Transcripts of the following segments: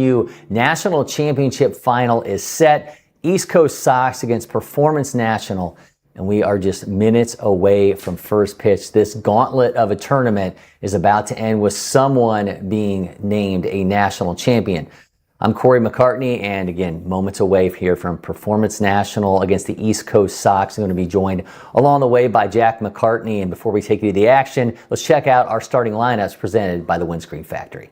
15U National Championship final is set. East Coast Sox against Performance National. And we are just minutes away from first pitch. This gauntlet of a tournament is about to end with someone being named a national champion. I'm Cory McCartney, and again, moments away here from Performance National against the East Coast Sox. I'm going to be joined along the way by Jack McCartney. And before we take you to the action, let's check out our starting lineups presented by the Windscreen Factory.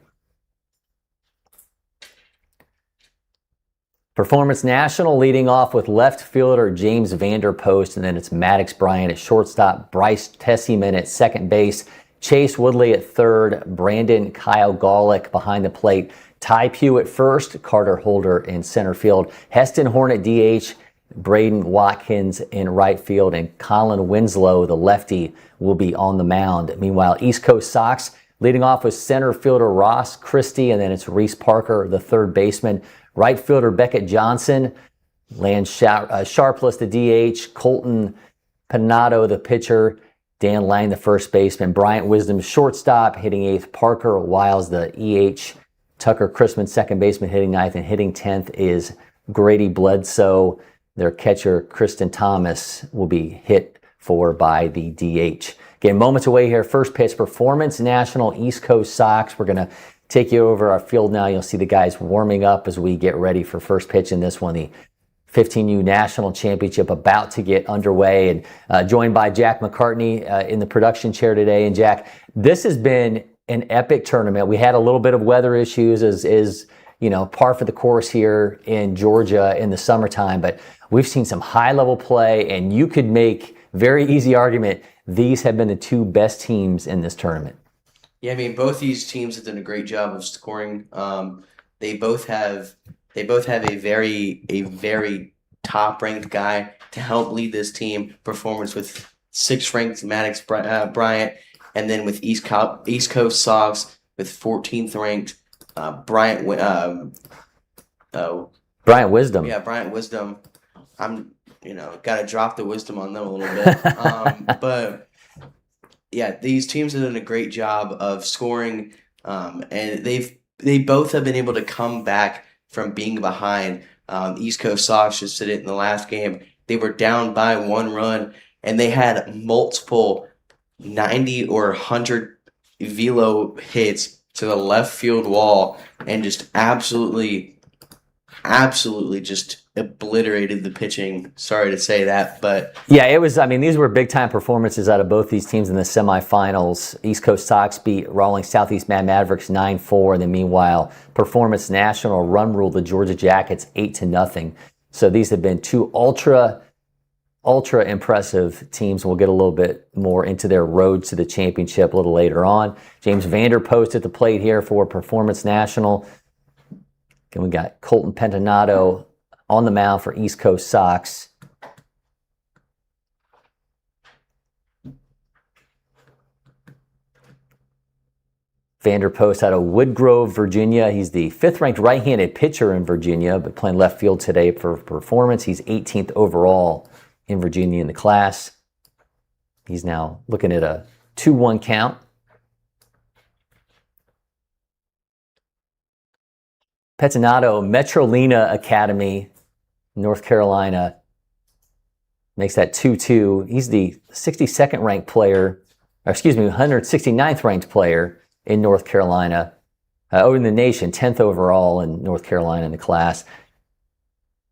Performance National leading off with left fielder James Vanderpost, and then it's Maddox Bryant at shortstop, Bryce Tessieman at second base, Chase Woodley at third, Brandon Kyle Golick behind the plate, Ty Pugh at first, Carter Holder in center field, Heston Horn at DH, Braden Watkins in right field, and Colin Winslow, the lefty, will be on the mound. Meanwhile, East Coast Sox leading off with center fielder Ross Christie, and then it's Reese Parker, the third baseman. Right fielder Beckett Johnson, Lance Sharpless, the DH, Colton Panato, the pitcher, Dan Lang, the first baseman, Bryant Wisdom, shortstop, hitting eighth, Parker Wiles, the EH, Tucker Chrisman, second baseman, hitting ninth, and hitting 10th is Grady Bledsoe. Their catcher, Kristen Thomas, will be hit for by the DH. Again, moments away here, first pitch, Performance National, East Coast Sox. We're going to take you over our field now. You'll see the guys warming up as we get ready for first pitch in this one. The 15U National Championship about to get underway, and joined by Jack McCartney in the production chair today. And Jack, this has been an epic tournament. We had a little bit of weather issues as you know, par for the course here in Georgia in the summertime, but we've seen some high level play, and you could make very easy argument these have been the two best teams in this tournament. Yeah, I mean, both these teams have done a great job of scoring. They both have a very top ranked guy to help lead this team. Performance with 6th ranked Maddox Bryant, and then with East Coast Sox with 14th ranked Bryant Wisdom. Yeah, Bryant Wisdom. I'm gotta drop the wisdom on them a little bit, but. Yeah, these teams have done a great job of scoring, and they both have been able to come back from being behind. East Coast Sox just did it in the last game. They were down by 1 run, and they had multiple 90 or 100 velo hits to the left field wall, and just absolutely just obliterated the pitching. Sorry to say that, but yeah, it was. I mean, these were big time performances out of both these teams in the semifinals. East Coast Sox beat Rawlings Southeast Mad Mavericks 9-4, and then meanwhile, Performance National run ruled the Georgia Jackets 8-0. So these have been two ultra impressive teams. We'll get a little bit more into their road to the championship a little later on. James Vanderpost at the plate here for Performance National. And we got Colton Pentanato on the mound for East Coast Sox. Vanderpost out of Woodgrove, Virginia. He's the 5th-ranked right-handed pitcher in Virginia, but playing left field today for Performance. He's 18th overall in Virginia in the class. He's now looking at a 2-1 count. Petinato, Metrolina Academy, North Carolina, makes that 2-2. He's the 62nd ranked player, or excuse me, 169th ranked player in North Carolina, in the nation, 10th overall in North Carolina in the class.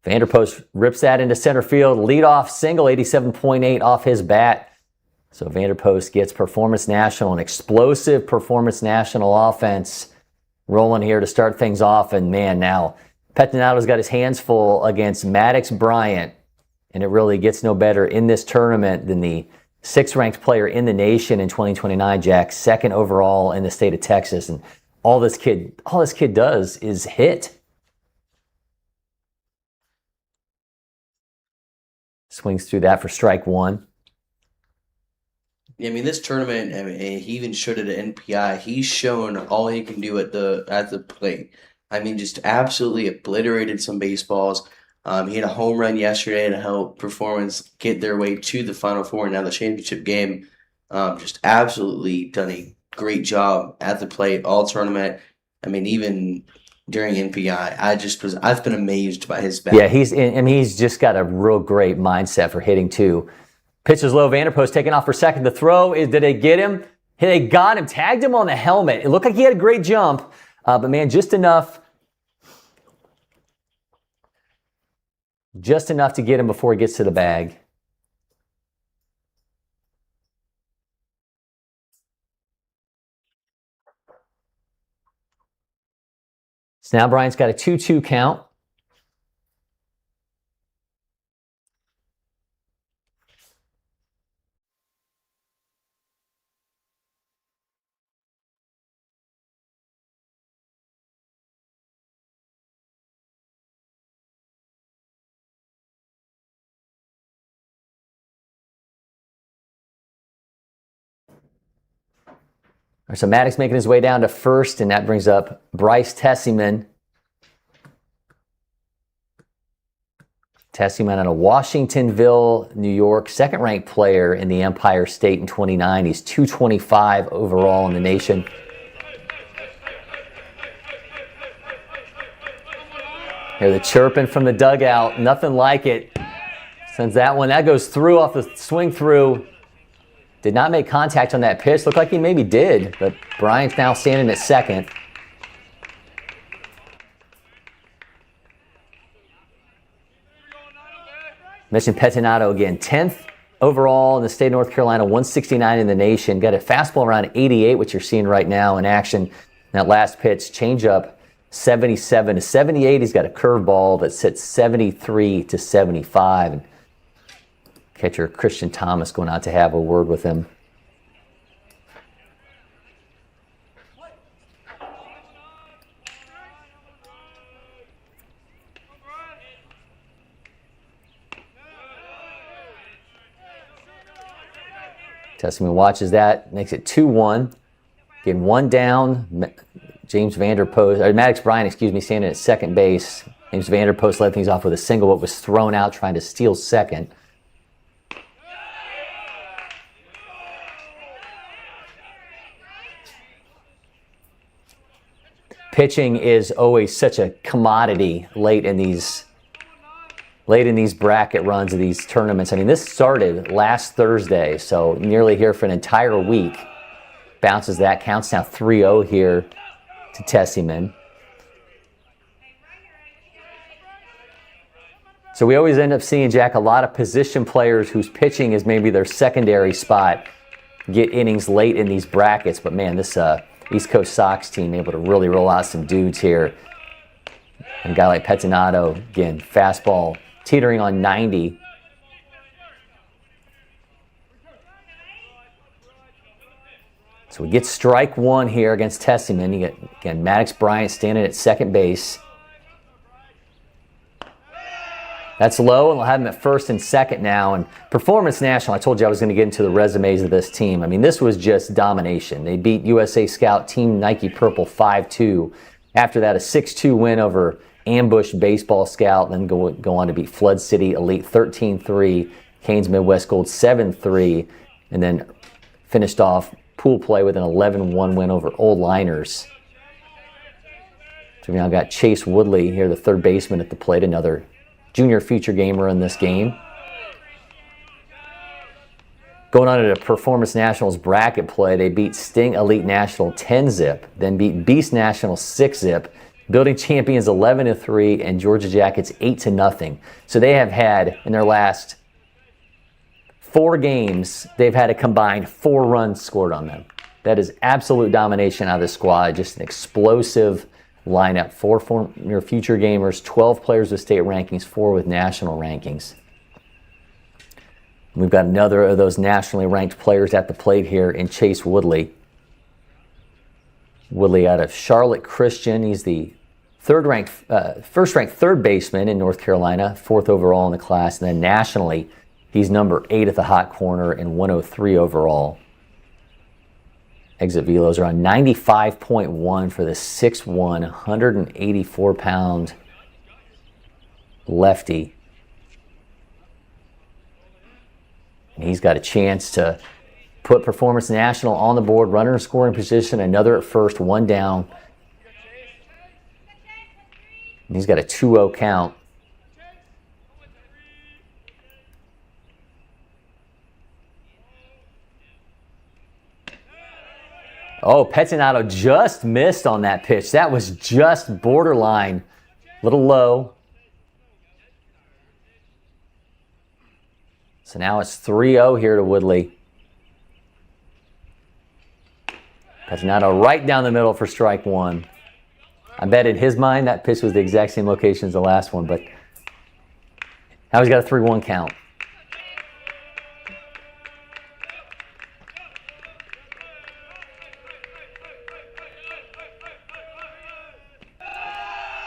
Vanderpost rips that into center field, leadoff single, 87.8 off his bat. So Vanderpost gets Performance National, an explosive Performance National offense rolling here to start things off. And man, now Petinato's got his hands full against Maddox Bryant, and it really gets no better in this tournament than the 6th-ranked player in the nation in 2029, Jack, 2nd overall in the state of Texas. And all this kid does is hit. Swings through that for strike 1. Yeah, I mean, this tournament, I mean, he even showed it at NPI. He's shown all he can do at the plate. I mean, just absolutely obliterated some baseballs. He had a home run yesterday to help Performance get their way to the Final Four and now the championship game. Just absolutely done a great job at the plate all tournament. I mean, even during NPI. I've been amazed by his bat. Yeah, he's just got a real great mindset for hitting too. Pitches low, Vanderpost taking off for second. The throw is, did they get him? They got him, tagged him on the helmet. It looked like he had a great jump, but man, just enough to get him before he gets to the bag. So now Bryant's got a 2-2 count. So Maddox making his way down to first, and that brings up Bryce Tessieman. Tessieman out of Washingtonville, New York, second-ranked player in the Empire State in 29. He's 225 overall in the nation. Hear the chirping from the dugout. Nothing like it. Sends that one. That goes through off the swing through. Did not make contact on that pitch. Looked like he maybe did, but Bryant's now standing at second. Mentioned Pettinato again. 10th overall in the state of North Carolina, 169 in the nation. Got a fastball around 88, which you're seeing right now in action. That last pitch, changeup, 77 to 78. He's got a curveball that sits 73 to 75. And catcher Christian Thomas going out to have a word with him. Tessieman watches that, makes it 2-1. Getting one down. Maddox Bryant, standing at second base. James Vanderpost led things off with a single, but was thrown out trying to steal second. Pitching is always such a commodity late in these bracket runs of these tournaments. I mean, this started last Thursday, so nearly here for an entire week. Bounces that, counts now 3-0 here to Tessieman. So we always end up seeing, Jack, a lot of position players whose pitching is maybe their secondary spot get innings late in these brackets. But man, this East Coast Sox team able to really roll out some dudes here. And a guy like Pettinato, again, fastball teetering on 90. So we get strike one here against Tessieman. You get, again, Maddox Bryant standing at second base. That's low, and we'll have him at first and second now. And Performance National, I told you I was going to get into the resumes of this team. I mean, this was just domination. They beat USA Scout Team Nike Purple 5-2. After that, a 6-2 win over Ambush Baseball Scout, then go on to beat Flood City Elite 13-3, Canes Midwest Gold 7-3, and then finished off pool play with an 11-1 win over Old Liners. So we now got Chase Woodley here, the third baseman at the plate, another junior feature gamer in this game. Going on to the Performance Nationals bracket play, they beat Sting Elite National 10-zip, then beat Beast National 6-zip, Building Champions 11-3, and Georgia Jackets 8-0. So they have had, in their last 4 games, they've had a combined 4 runs scored on them. That is absolute domination out of the squad. Just an explosive lineup. 4 former future gamers, 12 players with state rankings, 4 with national rankings. We've got another of those nationally ranked players at the plate here in Chase Woodley. Woodley out of Charlotte Christian. He's the first-ranked third baseman in North Carolina, 4th overall in the class. And then nationally, he's number 8 at the hot corner and 103 overall. Exit velos are on 95.1 for the 6'1", 184-pound lefty. And he's got a chance to put Performance National on the board, runner in scoring position, another at first, 1 down. He's got a 2-0 count. Oh, Pettinato just missed on that pitch. That was just borderline. A little low. So now it's 3-0 here to Woodley. Pettinato right down the middle for strike one. I bet in his mind that pitch was the exact same location as the last one, but now he's got a 3-1 count.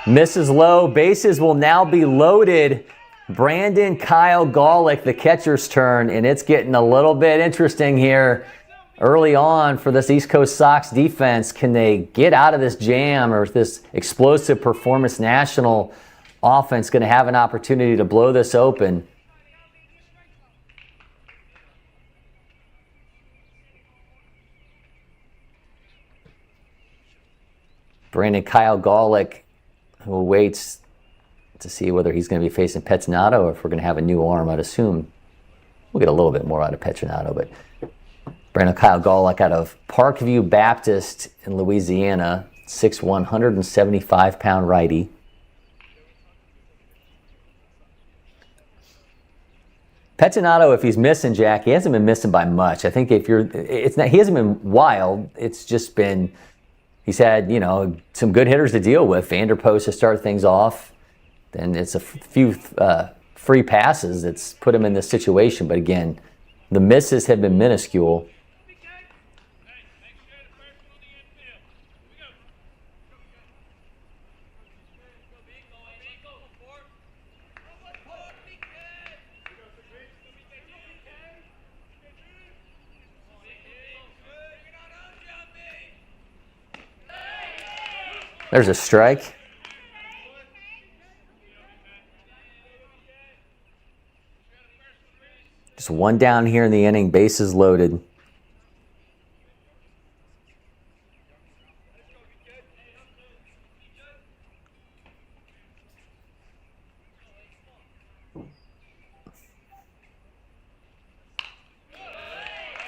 Misses low. Bases will now be loaded. Brandon Kyle Golick, the catcher's turn, and it's getting a little bit interesting here early on for this East Coast Sox defense. Can they get out of this jam, or is this explosive Performance National offense going to have an opportunity to blow this open? Brandon Kyle Golick, who waits to see whether he's going to be facing Pettinato or if we're going to have a new arm. I'd assume we'll get a little bit more out of Pettinato, but Brandon Kyle Golick out of Parkview Baptist in Louisiana, 6'1", 175-pound righty. Pettinato, if he's missing, Jack, he hasn't been missing by much. I think he hasn't been wild. It's just been, he's had, some good hitters to deal with. Vanderpost to start things off. Then it's a few free passes that's put him in this situation. But again, the misses have been minuscule. There's a strike. Just one down here in the inning, bases loaded.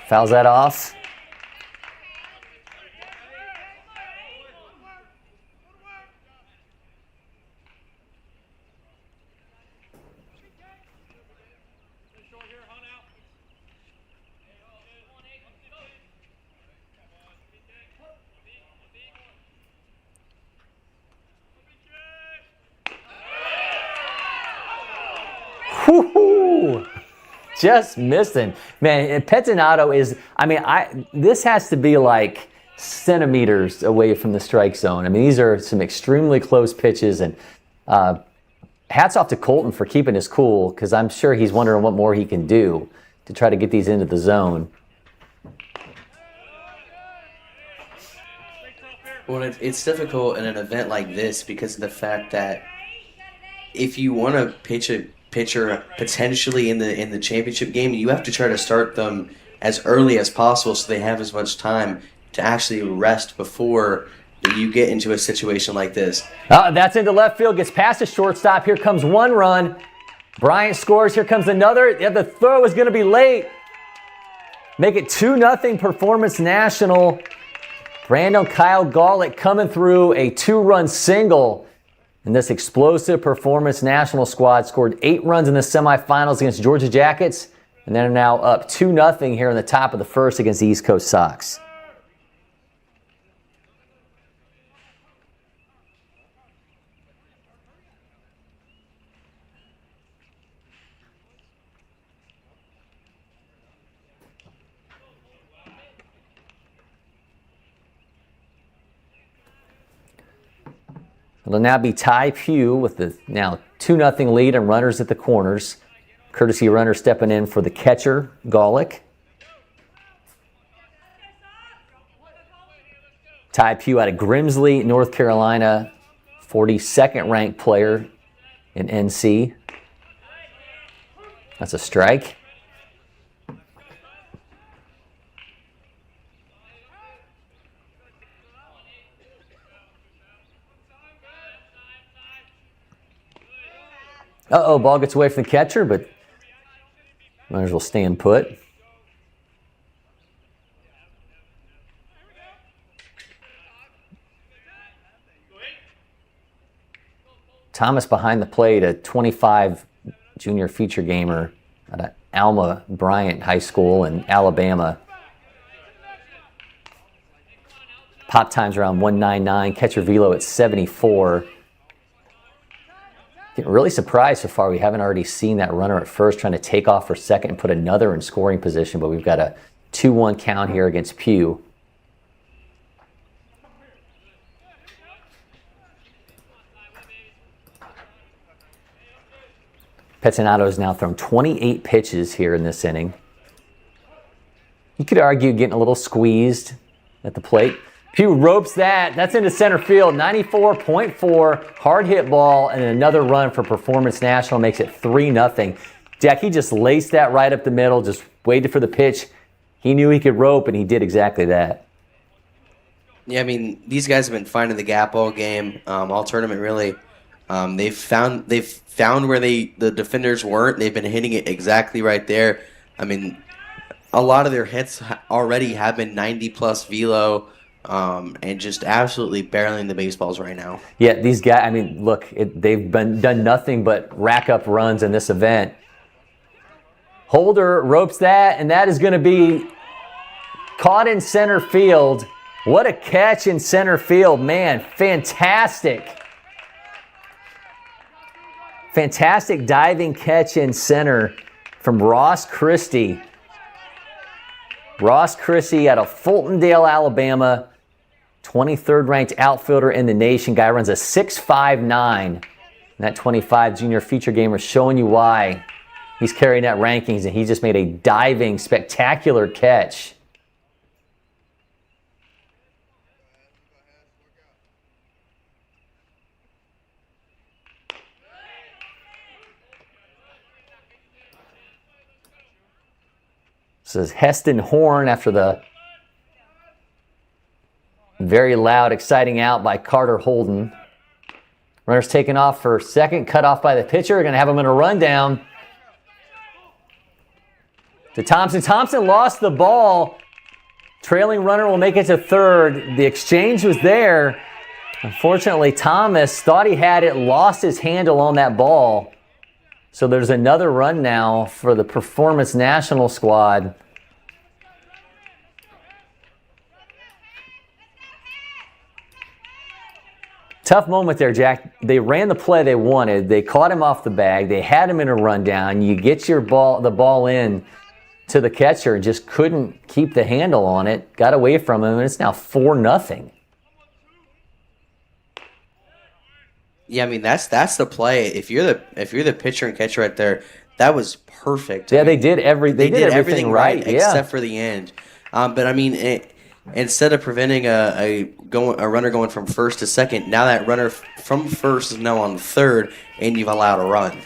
Fouls that off. Woo-hoo! Just missing. Man, Pettinato is, this has to be like centimeters away from the strike zone. These are some extremely close pitches, and hats off to Colton for keeping his cool, because I'm sure he's wondering what more he can do to try to get these into the zone. Well, it's difficult in an event like this because of the fact that if you want to pitch a pitcher potentially in the championship game, you have to try to start them as early as possible so they have as much time to actually rest before you get into a situation like this. That's into left field, gets past the shortstop. Here comes one run. Bryant scores. Here comes another. Yeah, the throw is going to be late. Make it 2-0 Performance National. Brandon Kyle Golick coming through a 2-run single. And this explosive Performance National squad scored 8 runs in the semifinals against Georgia Jackets. And they're now up 2-0 here in the top of the first against the East Coast Sox. It'll now be Ty Pugh with the now 2-0 lead and runners at the corners. Courtesy runner stepping in for the catcher, Golick. Ty Pugh out of Grimsley, North Carolina, 42nd ranked player in NC. That's a strike. Uh-oh, ball gets away from the catcher, but might as well stand put. Thomas behind the plate, a 25 junior feature gamer at Alma Bryant High School in Alabama. Pop time's around 199, catcher velo at 74. Getting really surprised so far we haven't already seen that runner at first trying to take off for second and put another in scoring position, but we've got a 2-1 count here against Pew. Pettinato has now thrown 28 pitches here in this inning. You could argue getting a little squeezed at the plate. Pew ropes that. That's into center field. 94.4 hard hit ball, and another run for Performance National makes it 3-0. Jack, he just laced that right up the middle, just waited for the pitch. He knew he could rope, and he did exactly that. Yeah, I mean, these guys have been finding the gap all game, all tournament really. They've found where the defenders weren't. They've been hitting it exactly right there. I mean, a lot of their hits already have been 90-plus velo. And just absolutely barreling the baseballs right now. Yeah, these guys, I mean, look, they've done nothing but rack up runs in this event. Holder ropes that, and that is going to be caught in center field. What a catch in center field, man. Fantastic. Fantastic diving catch in center from Ross Christie. Ross Christie out of Fultondale, Alabama. 23rd ranked outfielder in the nation. Guy runs a 6.59. And that 25 junior feature gamer showing you why he's carrying that rankings, and he just made a diving, spectacular catch. This is Heston Horn after the very loud, exciting out by Carter Holden. Runner's taken off for second, cut off by the pitcher. Going to have him in a rundown. To Thompson. Thompson lost the ball. Trailing runner will make it to third. The exchange was there. Unfortunately, Thomas thought he had it, lost his handle on that ball. So there's another run now for the Performance National squad. Tough moment there, Jack. They ran the play they wanted. They caught him off the bag. They had him in a rundown. You get the ball in to the catcher and just couldn't keep the handle on it. Got away from him, and it's now 4-0. Yeah, I mean that's the play. If you're the pitcher and catcher right there, that was perfect. Yeah, I mean, they did everything right, except for the end. But I mean, instead of preventing a runner going from first to second, now that runner from first is now on third, and you've allowed a run.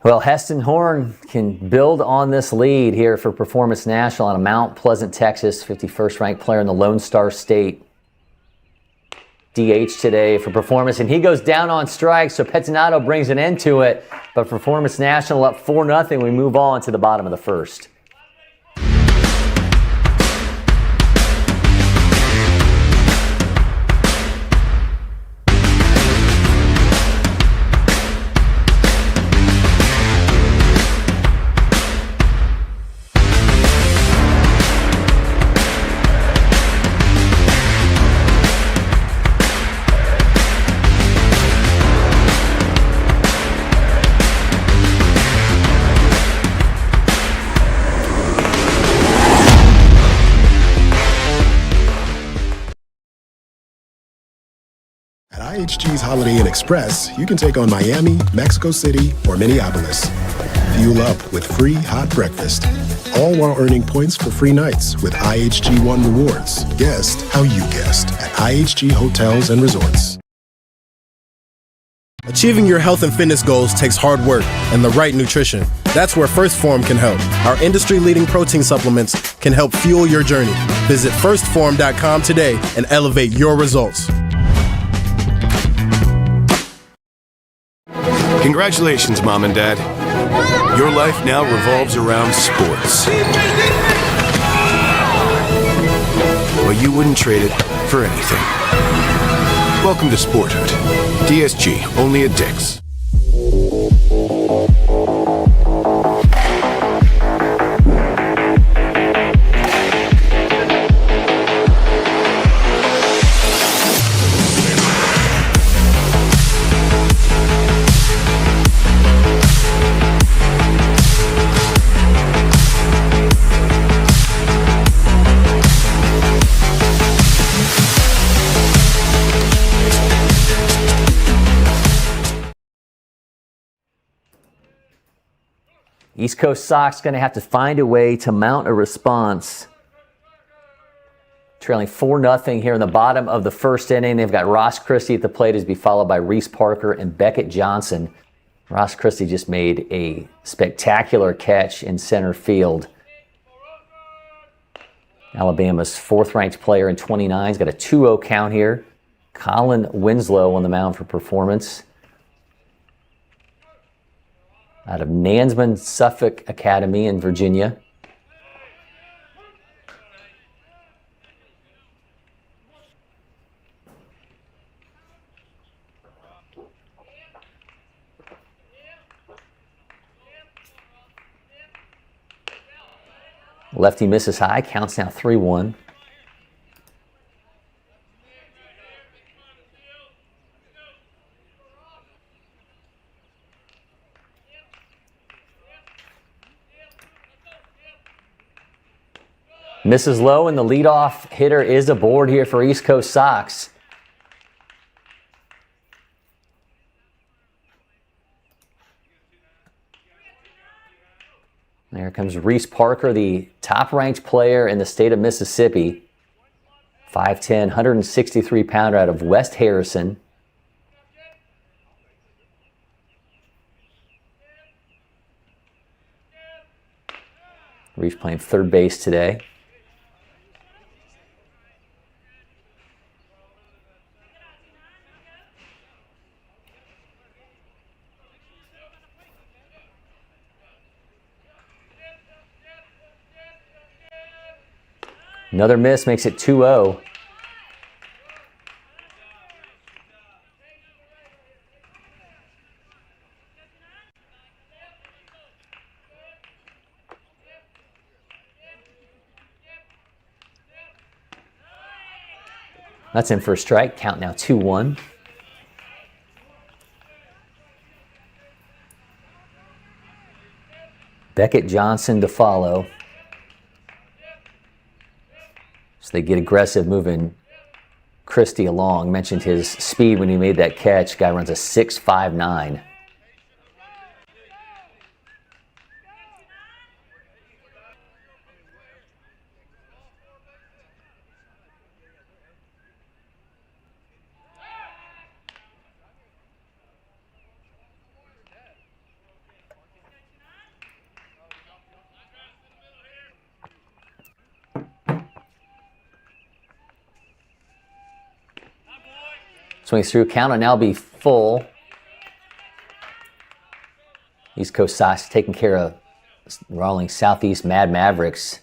Well, Heston Horn can build on this lead here for Performance National out of Mount Pleasant, Texas, 51st ranked player in the Lone Star State. DH today for Performance, and he goes down on strike, so Pettinato brings an end to it. But Performance National up 4-0. We move on to the bottom of the first. IHG's Holiday Inn Express, you can take on Miami, Mexico City, or Minneapolis. Fuel up with free hot breakfast, all while earning points for free nights with IHG One Rewards. Guest how you guessed at IHG Hotels and Resorts. Achieving your health and fitness goals takes hard work and the right nutrition. That's where First Form can help. Our industry-leading protein supplements can help fuel your journey. Visit firstform.com today and elevate your results. Congratulations, Mom and Dad. Your life now revolves around sports. But you wouldn't trade it for anything. Welcome to Sporthood. DSG, only at Dick's. East Coast Sox going to have to find a way to mount a response. Trailing 4-0 here in the bottom of the first inning. They've got Ross Christie at the plate as be followed by Reese Parker and Beckett Johnson. Ross Christie just made a spectacular catch in center field. Alabama's fourth-ranked player in 29. He's got a 2-0 count here. Colin Winslow on the mound for performance. Out of Nansman Suffolk Academy in Virginia. Lefty misses high, counts now 3-1. Misses low, and the leadoff hitter is aboard here for East Coast Sox. There comes Reese Parker, the top-ranked player in the state of Mississippi. 5'10", 163-pounder out of West Harrison. Reese playing third base today. Another miss makes it 2-0. That's in for a strike. Count now 2-1. Beckett Johnson to follow. So they get aggressive moving Christie along. Mentioned his speed when he made that catch. Guy runs a 6.59. Swings through, count will now be full. East Coast Sox taking care of Rawlings Southeast Mad Mavericks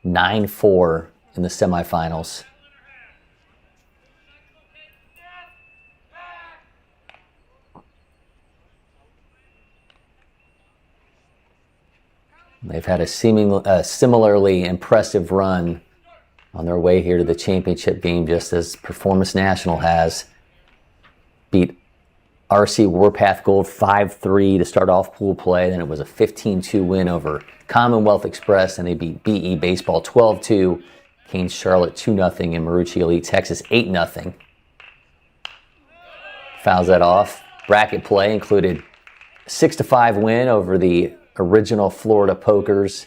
9-4 in the semifinals. They've had a similarly impressive run on their way here to the championship game, just as Performance National has. Beat RC Warpath Gold 5-3 to start off pool play. Then it was a 15-2 win over Commonwealth Express, and they beat BE Baseball 12-2. Canes Charlotte 2-0, and Marucci Elite Texas 8-0. Fouls that off. Bracket play included a 6-5 win over the original Florida Pokers.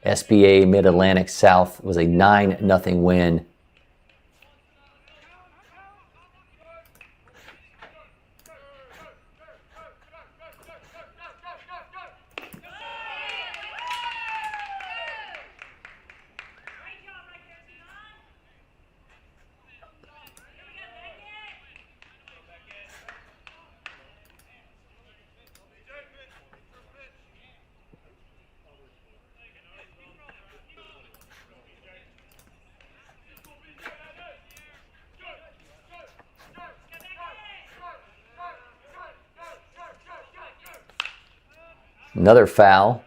SBA Mid-Atlantic South was a 9-0 win. Another foul.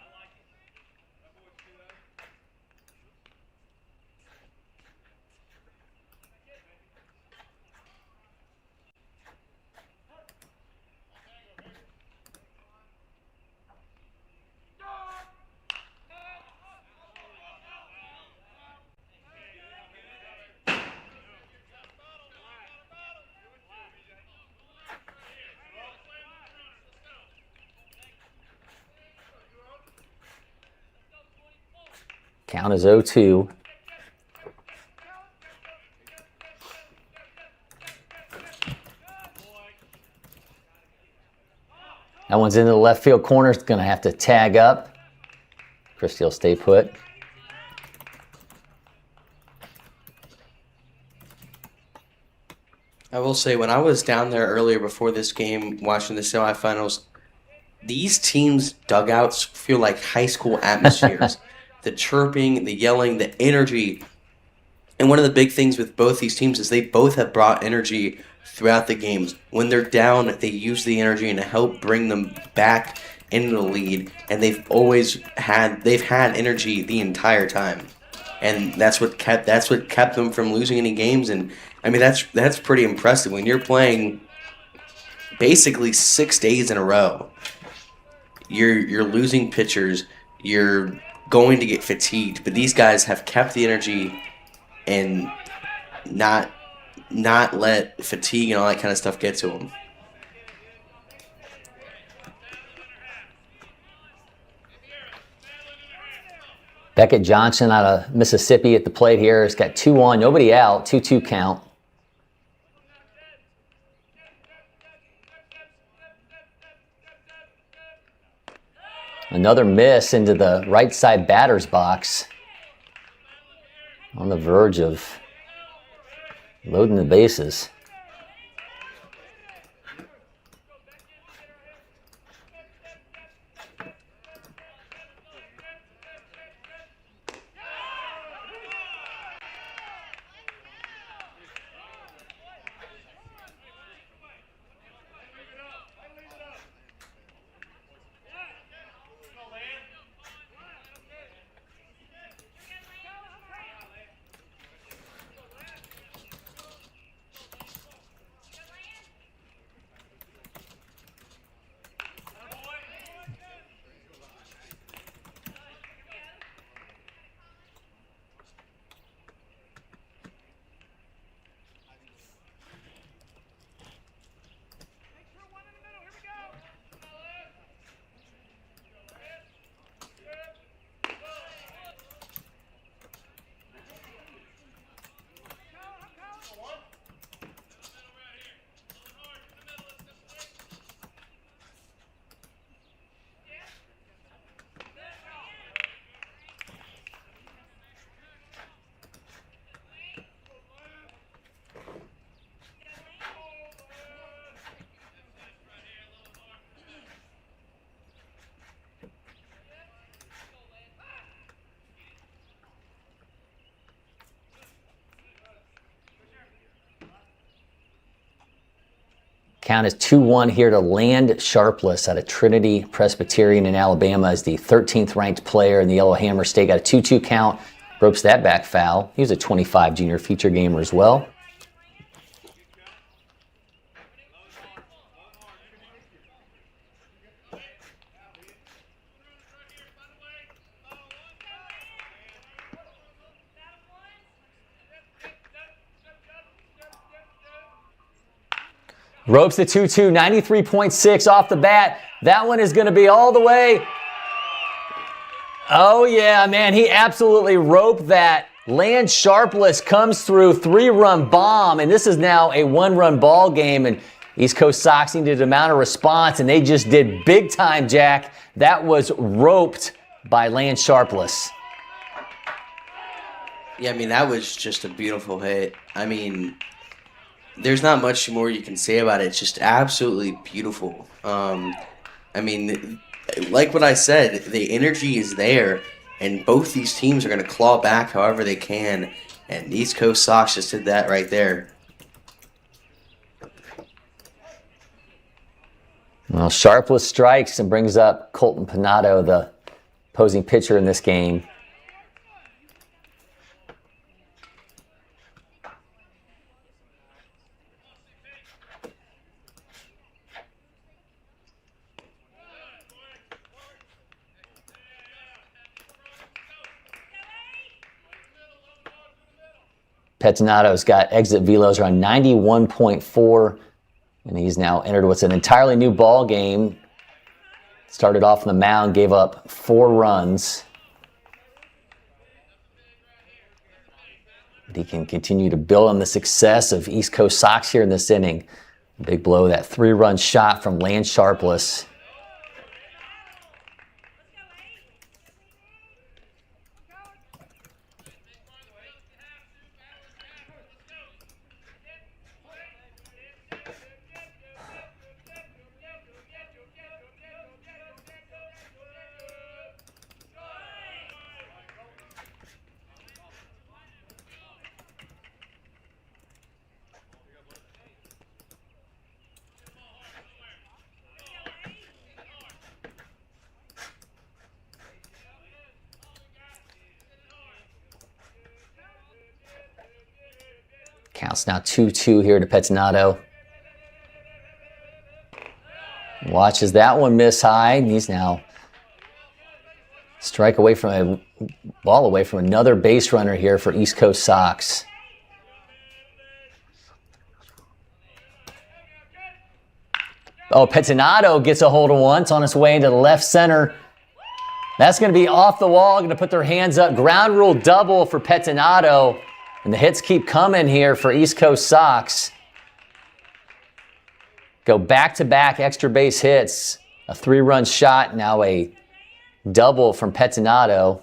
Count is 0-2. That one's into the left field corner. It's going to have to tag up. Christie will stay put. I will say, when I was down there earlier before this game watching the semifinals, these teams' dugouts feel like high school atmospheres. The chirping, the yelling, the energy. And one of the big things with both these teams is they both have brought energy throughout the games. When they're down, they use the energy and help bring them back into the lead. And they've had energy the entire time. And that's what kept them from losing any games. And I mean, that's pretty impressive when you're playing basically 6 days in a row. You're losing pitchers. You're going to get fatigued, but these guys have kept the energy and not let fatigue and all that kind of stuff get to them. Beckett Johnson out of Mississippi at the plate here. It's got 2-1, nobody out, 2-2 count. Another miss into the right side batter's box. On the verge of loading the bases. Count is 2-1 here to Land Sharpless out of Trinity Presbyterian in Alabama as the 13th ranked player in the Yellowhammer State. Got a 2-2 count, ropes that back foul. He was a 25 junior feature gamer as well. Ropes the 2-2, 93.6 off the bat. That one is going to be all the way. Oh, yeah, man, he absolutely roped that. Land Sharpless comes through, 3-run bomb, and this is now a 1-run ball game, and East Coast Sox needed a amount of response, and they just did big time, Jack. That was roped by Land Sharpless. Yeah, I mean, that was just a beautiful hit. I mean, there's not much more you can say about it. It's just absolutely beautiful. I mean, like what I said, the energy is there, and both these teams are going to claw back however they can, and East Coast Sox just did that right there. Well, Sharpless strikes and brings up Colton Panado, the opposing pitcher in this game. Petinado's got exit velos around 91.4, and he's now entered what's an entirely new ball game. Started off on the mound, gave up 4 runs. But he can continue to build on the success of East Coast Sox here in this inning. Big blow, that 3-run shot from Lance Sharpless. Counts now 2-2 here to Petinato. Watches that one miss high. He's now ball away from another base runner here for East Coast Sox. Oh, Petinato gets a hold of one. It's on its way into the left center. That's going to be off the wall. Going to put their hands up. Ground rule double for Petinato. And the hits keep coming here for East Coast Sox. Go back-to-back extra base hits. A 3-run shot, now a double from Petinato.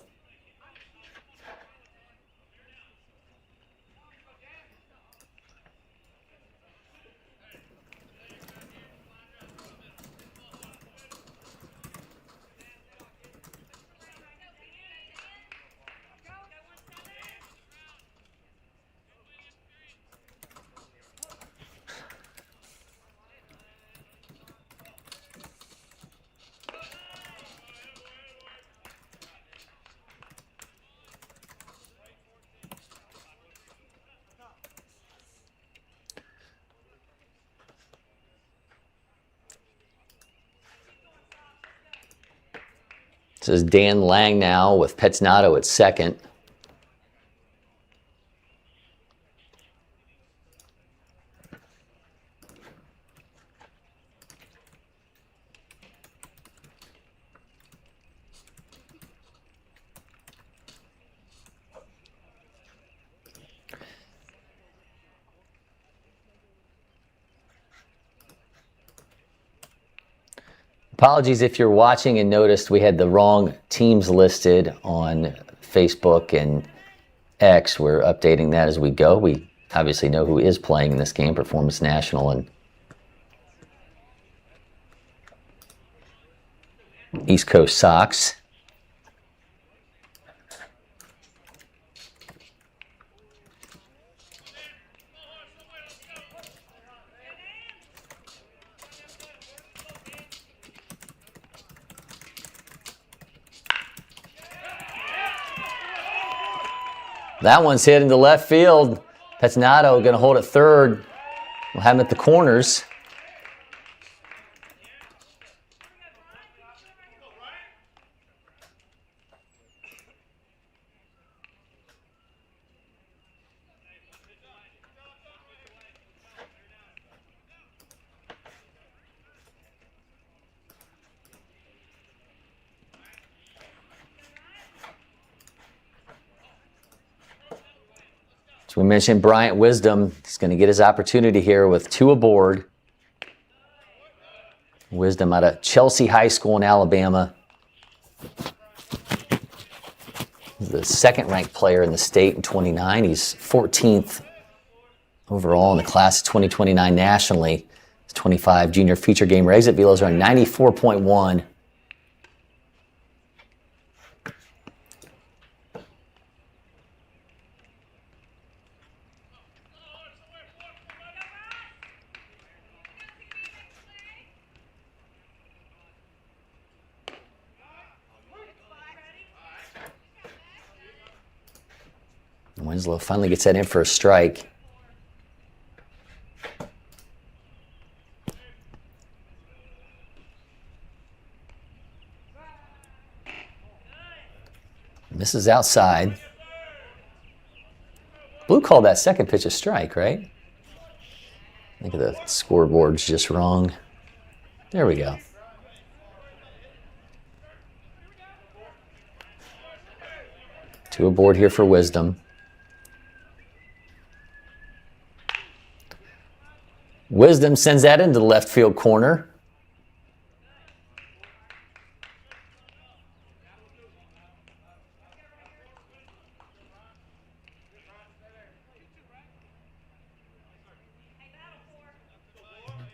This is Dan Lang now with Petinato at second. Apologies if you're watching and noticed we had the wrong teams listed on Facebook and X. We're updating that as we go. We obviously know who is playing in this game, Performance National and East Coast Sox. That one's hit into left field. Petinato going to hold it third. We'll have him at the corners. So we mentioned Bryant Wisdom. He's going to get his opportunity here with 2 aboard. Wisdom out of Chelsea High School in Alabama. He's the second-ranked player in the state in 29. He's 14th overall in the class of 2029 nationally. His 25 junior feature game exit velos are 94.1. Winslow finally gets that in for a strike. Misses outside. Blue called that second pitch a strike, right? I think the scoreboard's just wrong. There we go. Two aboard here for Wisdom. Wisdom sends that into the left field corner.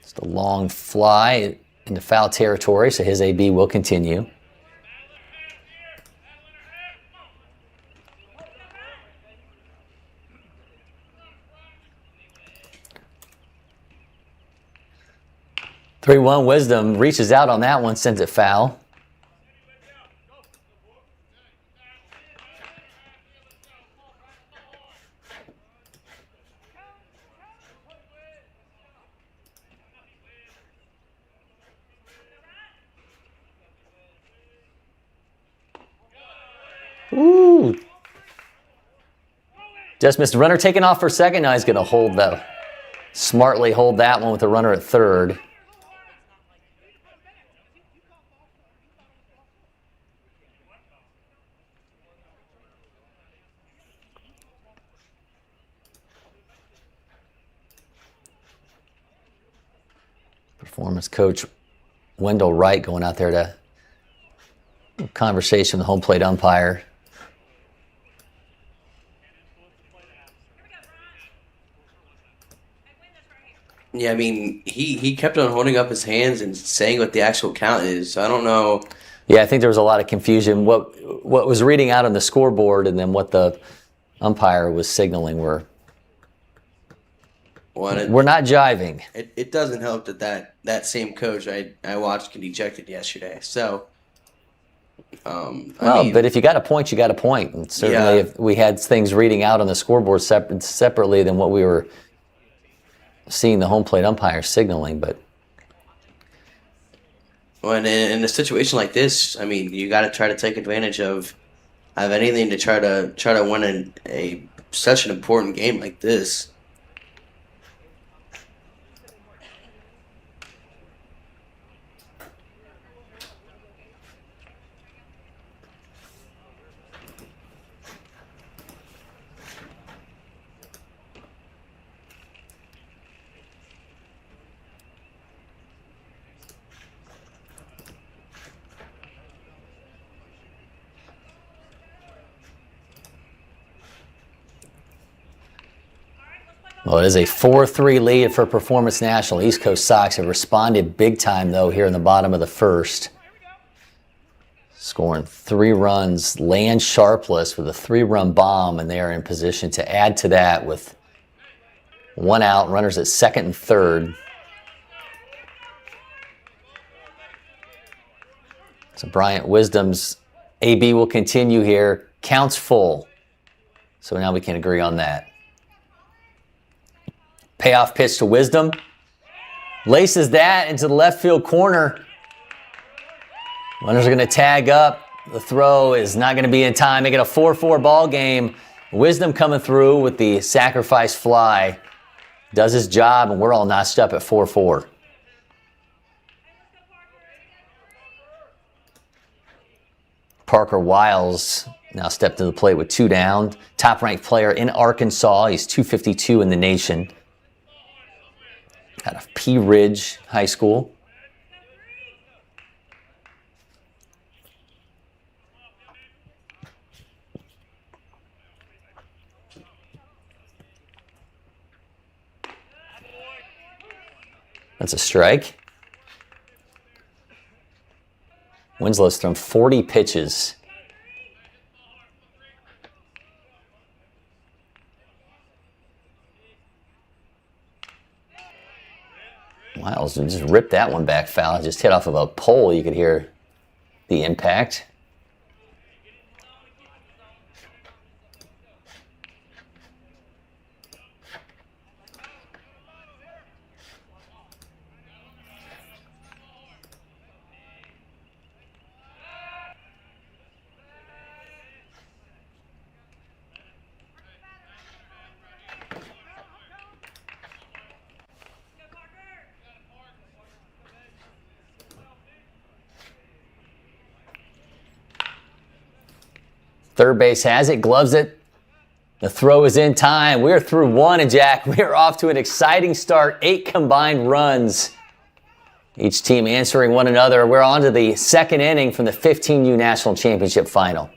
Just a long fly into foul territory, so his AB will continue. Three-one Wisdom reaches out on that one, sends it foul. Ooh. Just missed. Runner taken off for second. Now he's going to hold that. Smartly hold that one with the runner at third. Performance coach Wendell Wright going out there to conversation with the home plate umpire. Yeah, I mean, he kept on holding up his hands and saying what the actual count is. So I don't know. Yeah, I think there was a lot of confusion. What was reading out on the scoreboard and then what the umpire was signaling were we're not jiving. It doesn't help that same coach I watched get ejected yesterday. So, but if you got a point, you got a point. And certainly, if we had things reading out on the scoreboard separately than what we were seeing the home plate umpire signaling, but when in a situation like this, I mean, you got to try to take advantage of anything to try to win such an important game like this. Well, it is a 4-3 lead for Performance National. East Coast Sox have responded big time, though, here in the bottom of the first. Scoring 3 runs. Land Sharpless with a 3-run bomb, and they are in position to add to that with 1 out, runners at second and third. So Bryant Wisdom's AB will continue here. Counts full. So now we can agree on that. Payoff pitch to Wisdom. Laces that into the left field corner. Runners are going to tag up. The throw is not going to be in time. Make it a 4-4 ball game. Wisdom coming through with the sacrifice fly. Does his job, and we're all notched up at 4-4. Parker Wiles now stepped to the plate with 2 down. Top-ranked player in Arkansas. He's 252 in the nation. Out of Pea Ridge High School. That's a strike. Winslow's thrown 40 pitches. Wiles just ripped that one back foul. Just hit off of a pole. You could hear the impact. Third base has it, gloves it. The throw is in time. We're through one, and Jack, we are off to an exciting start. 8 combined runs. Each team answering one another. We're on to the second inning from the 15U National Championship Final.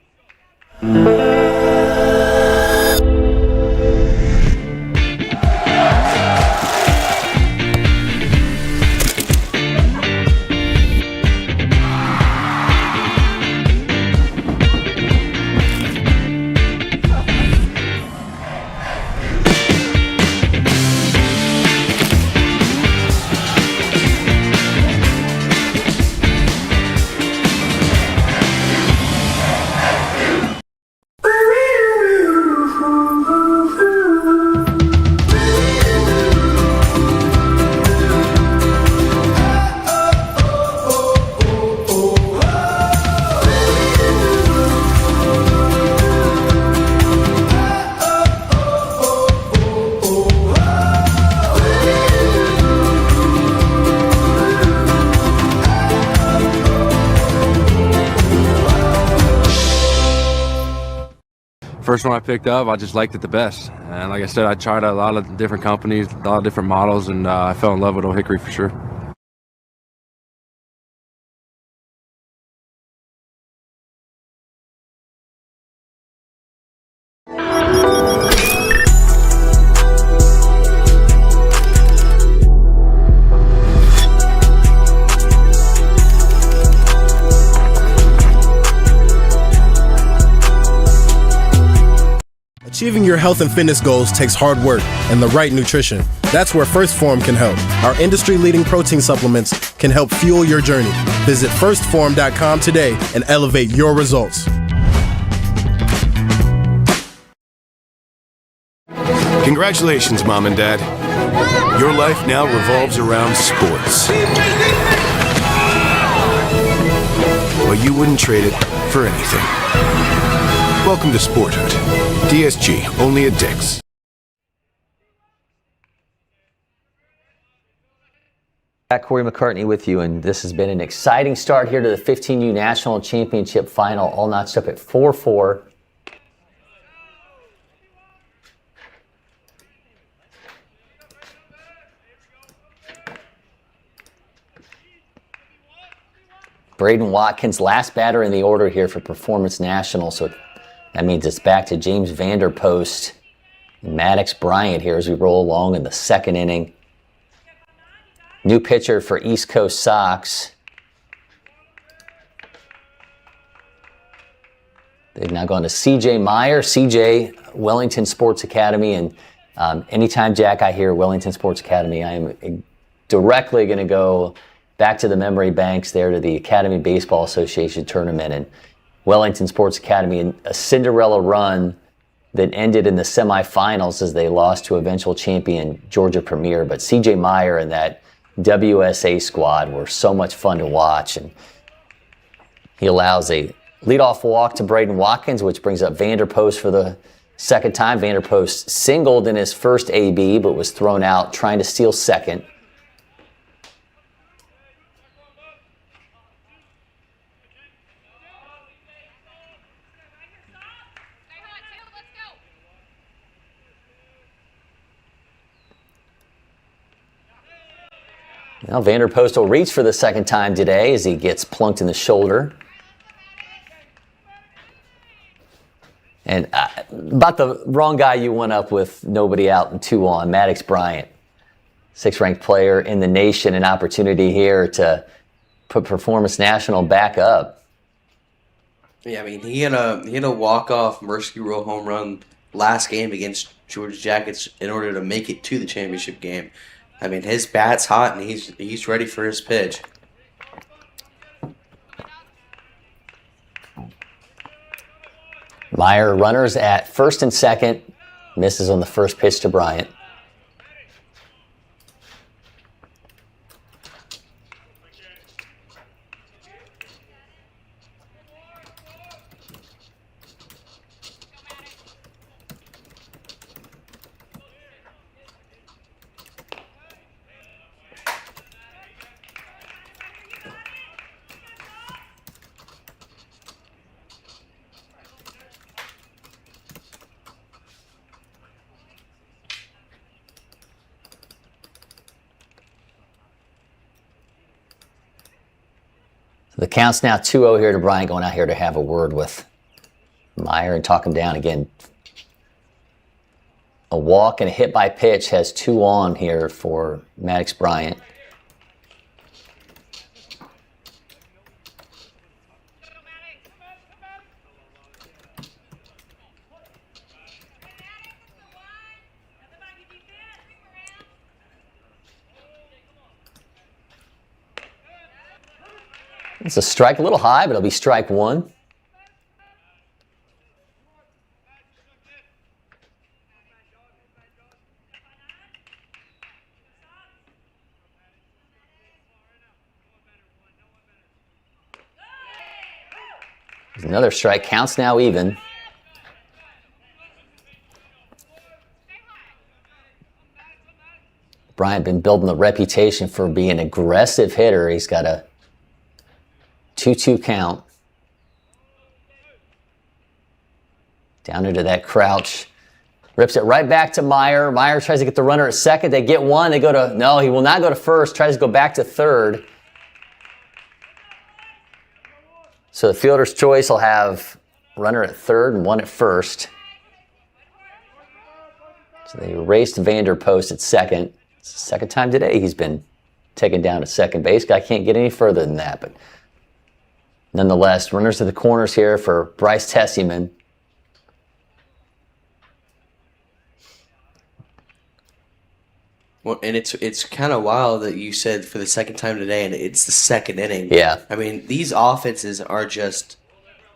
First one I picked up, I just liked it the best. And like I said, I tried a lot of different companies, a lot of different models, and I fell in love with Old Hickory for sure. Achieving your health and fitness goals takes hard work and the right nutrition. That's where First Form can help. Our industry-leading protein supplements can help fuel your journey. Visit firstform.com today and elevate your results. Congratulations, Mom and Dad. Your life now revolves around sports. Well, you wouldn't trade it for anything. Welcome to Sporthood. DSG, only at Dick's. Back, Cory McCartney with you, and this has been an exciting start here to the 15U National Championship Final, all notched up at 4-4. Braden Watkins, last batter in the order here for Performance National, so that means it's back to James Vanderpost and Maddox Bryant here as we roll along in the second inning. New pitcher for East Coast Sox. They've now gone to C.J. Meyer, C.J. Wellington Sports Academy, and anytime, Jack, I hear Wellington Sports Academy, I am directly going to go back to the memory banks there to the Academy Baseball Association tournament, and Wellington Sports Academy in a Cinderella run that ended in the semifinals as they lost to eventual champion Georgia Premier. But C.J. Meyer and that WSA squad were so much fun to watch, and he allows a leadoff walk to Braden Watkins, which brings up Vanderpost for the second time. Vanderpost singled in his first AB, but was thrown out trying to steal second. Now Vanderpost will reach for the second time today as he gets plunked in the shoulder. And about the wrong guy you went up with, nobody out and 2 on, Maddox Bryant. 6th-ranked player in the nation, an opportunity here to put Performance National back up. Yeah, I mean, he had a walk-off Mercy Rule home run last game against Georgia Jackets in order to make it to the championship game. I mean, his bat's hot, and he's ready for his pitch. Meyer runners at first and second. Misses on the first pitch to Bryant. The count's now 2-0 here to Bryant, going out here to have a word with Meyer and talk him down again. A walk and a hit by pitch has 2 on here for Maddox Bryant. It's a strike, a little high, but it'll be strike 1. There's another strike, counts now even. Bryant been building a reputation for being an aggressive hitter. He's got a 2-2 count. Down into that crouch. Rips it right back to Meyer. Meyer tries to get the runner at second. They get one. They go to, no, he will not go to first. Tries to go back to third. So the fielder's choice will have runner at third and one at first. So they erased Vander Post at second. It's the second time today he's been taken down to second base. Guy can't get any further than that, but nonetheless, runners to the corners here for Bryce Tessieman. Well, and it's kind of wild that you said for the second time today, and it's the second inning. Yeah. I mean, these offenses are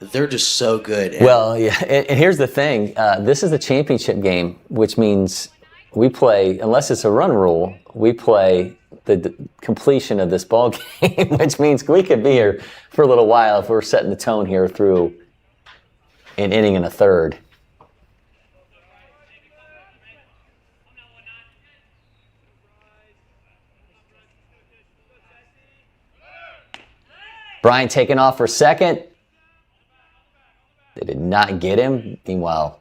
they're just so good. Well, yeah, and here's the thing. This is the championship game, which means we play, unless it's a run rule, we play the completion of this ball game, which means we could be here for a little while if we're setting the tone here through an inning and a third. Brian taking off for second. They did not get him. Meanwhile,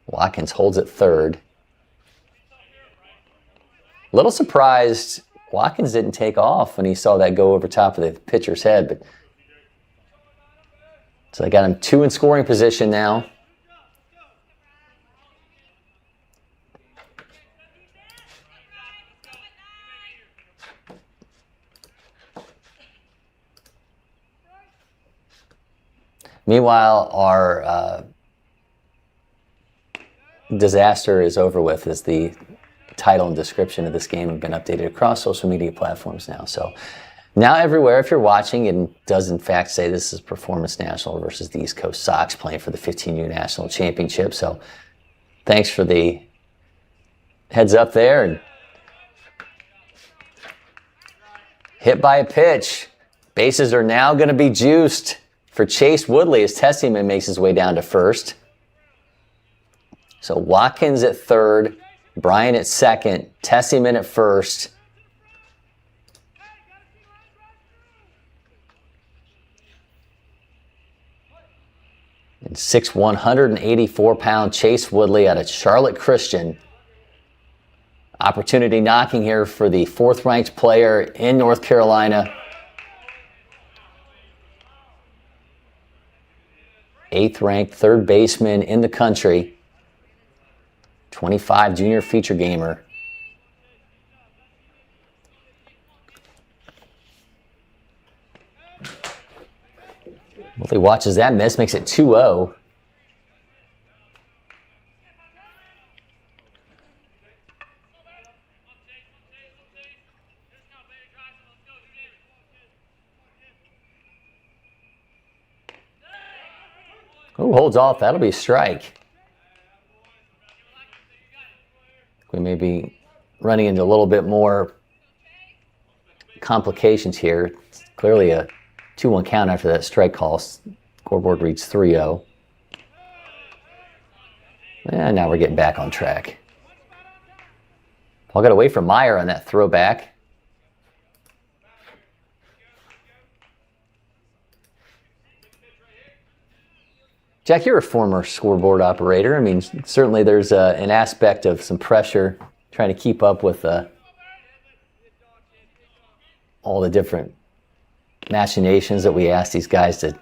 Watkins holds at third. A little surprised Watkins didn't take off when he saw that go over top of the pitcher's head. But so they got him 2 in scoring position now. Meanwhile, our disaster is over with, as the title and description of this game have been updated across social media platforms now. So now everywhere, if you're watching, it does in fact say this is Performance National versus the East Coast Sox playing for the 15U National Championship. So thanks for the heads up there. And hit by a pitch. Bases are now going to be juiced for Chase Woodley as Tessieman makes his way down to first. So Watkins at third, Bryant at second, Tessieman at first. And 6'1", 184-pound Chase Woodley out of Charlotte Christian. Opportunity knocking here for the 4th-ranked player in North Carolina. 8th-ranked third baseman in the country. 25 junior feature gamer. Woodley watches that miss, makes it 2-0. Who holds off? That'll be a strike. We may be running into a little bit more complications here. It's clearly a 2-1 count after that strike call. Scoreboard reads 3-0. And now we're getting back on track. Paul got away from Meyer on that throwback. Jack, you're a former scoreboard operator. I mean, certainly there's an aspect of some pressure trying to keep up with all the different machinations that we ask these guys to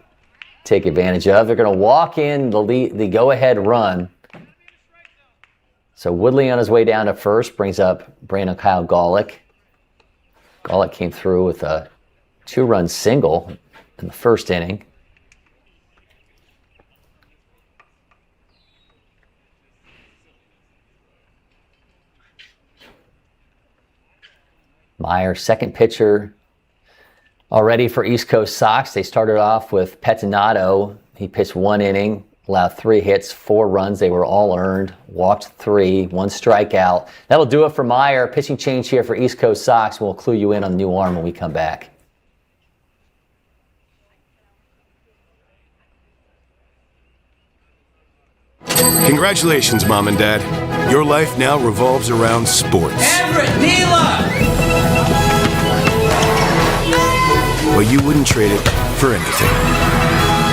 take advantage of. They're going to walk in the go-ahead run. So Woodley on his way down to first brings up Brandon Kyle Golick. Golick came through with a 2-run single in the first inning. Meyer, second pitcher already for East Coast Sox. They started off with Pettinato. He pitched 1 inning, allowed 3 hits, 4 runs. They were all earned, walked 3, 1 strikeout. That'll do it for Meyer. Pitching change here for East Coast Sox. We'll clue you in on the new arm when we come back. Congratulations, Mom and Dad. Your life now revolves around sports. Everett, Mila! But you wouldn't trade it for anything.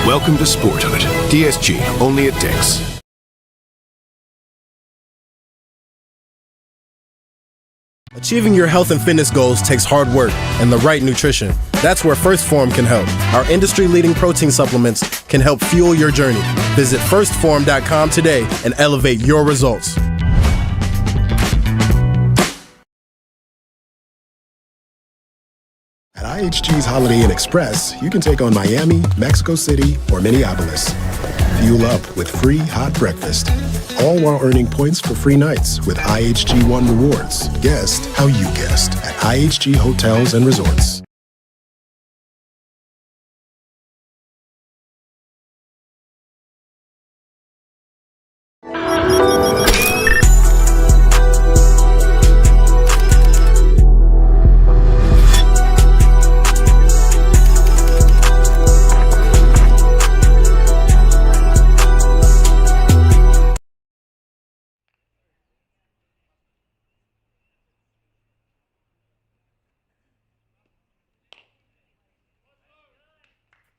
Welcome to Sporthood. DSG, only at Dick's. Achieving your health and fitness goals takes hard work and the right nutrition. That's where First Form can help. Our industry-leading protein supplements can help fuel your journey. Visit firstform.com today and elevate your results. At IHG's Holiday Inn Express, you can take on Miami, Mexico City, or Minneapolis. Fuel up with free hot breakfast, all while earning points for free nights with IHG One Rewards. Guest how you guessed at IHG Hotels and Resorts.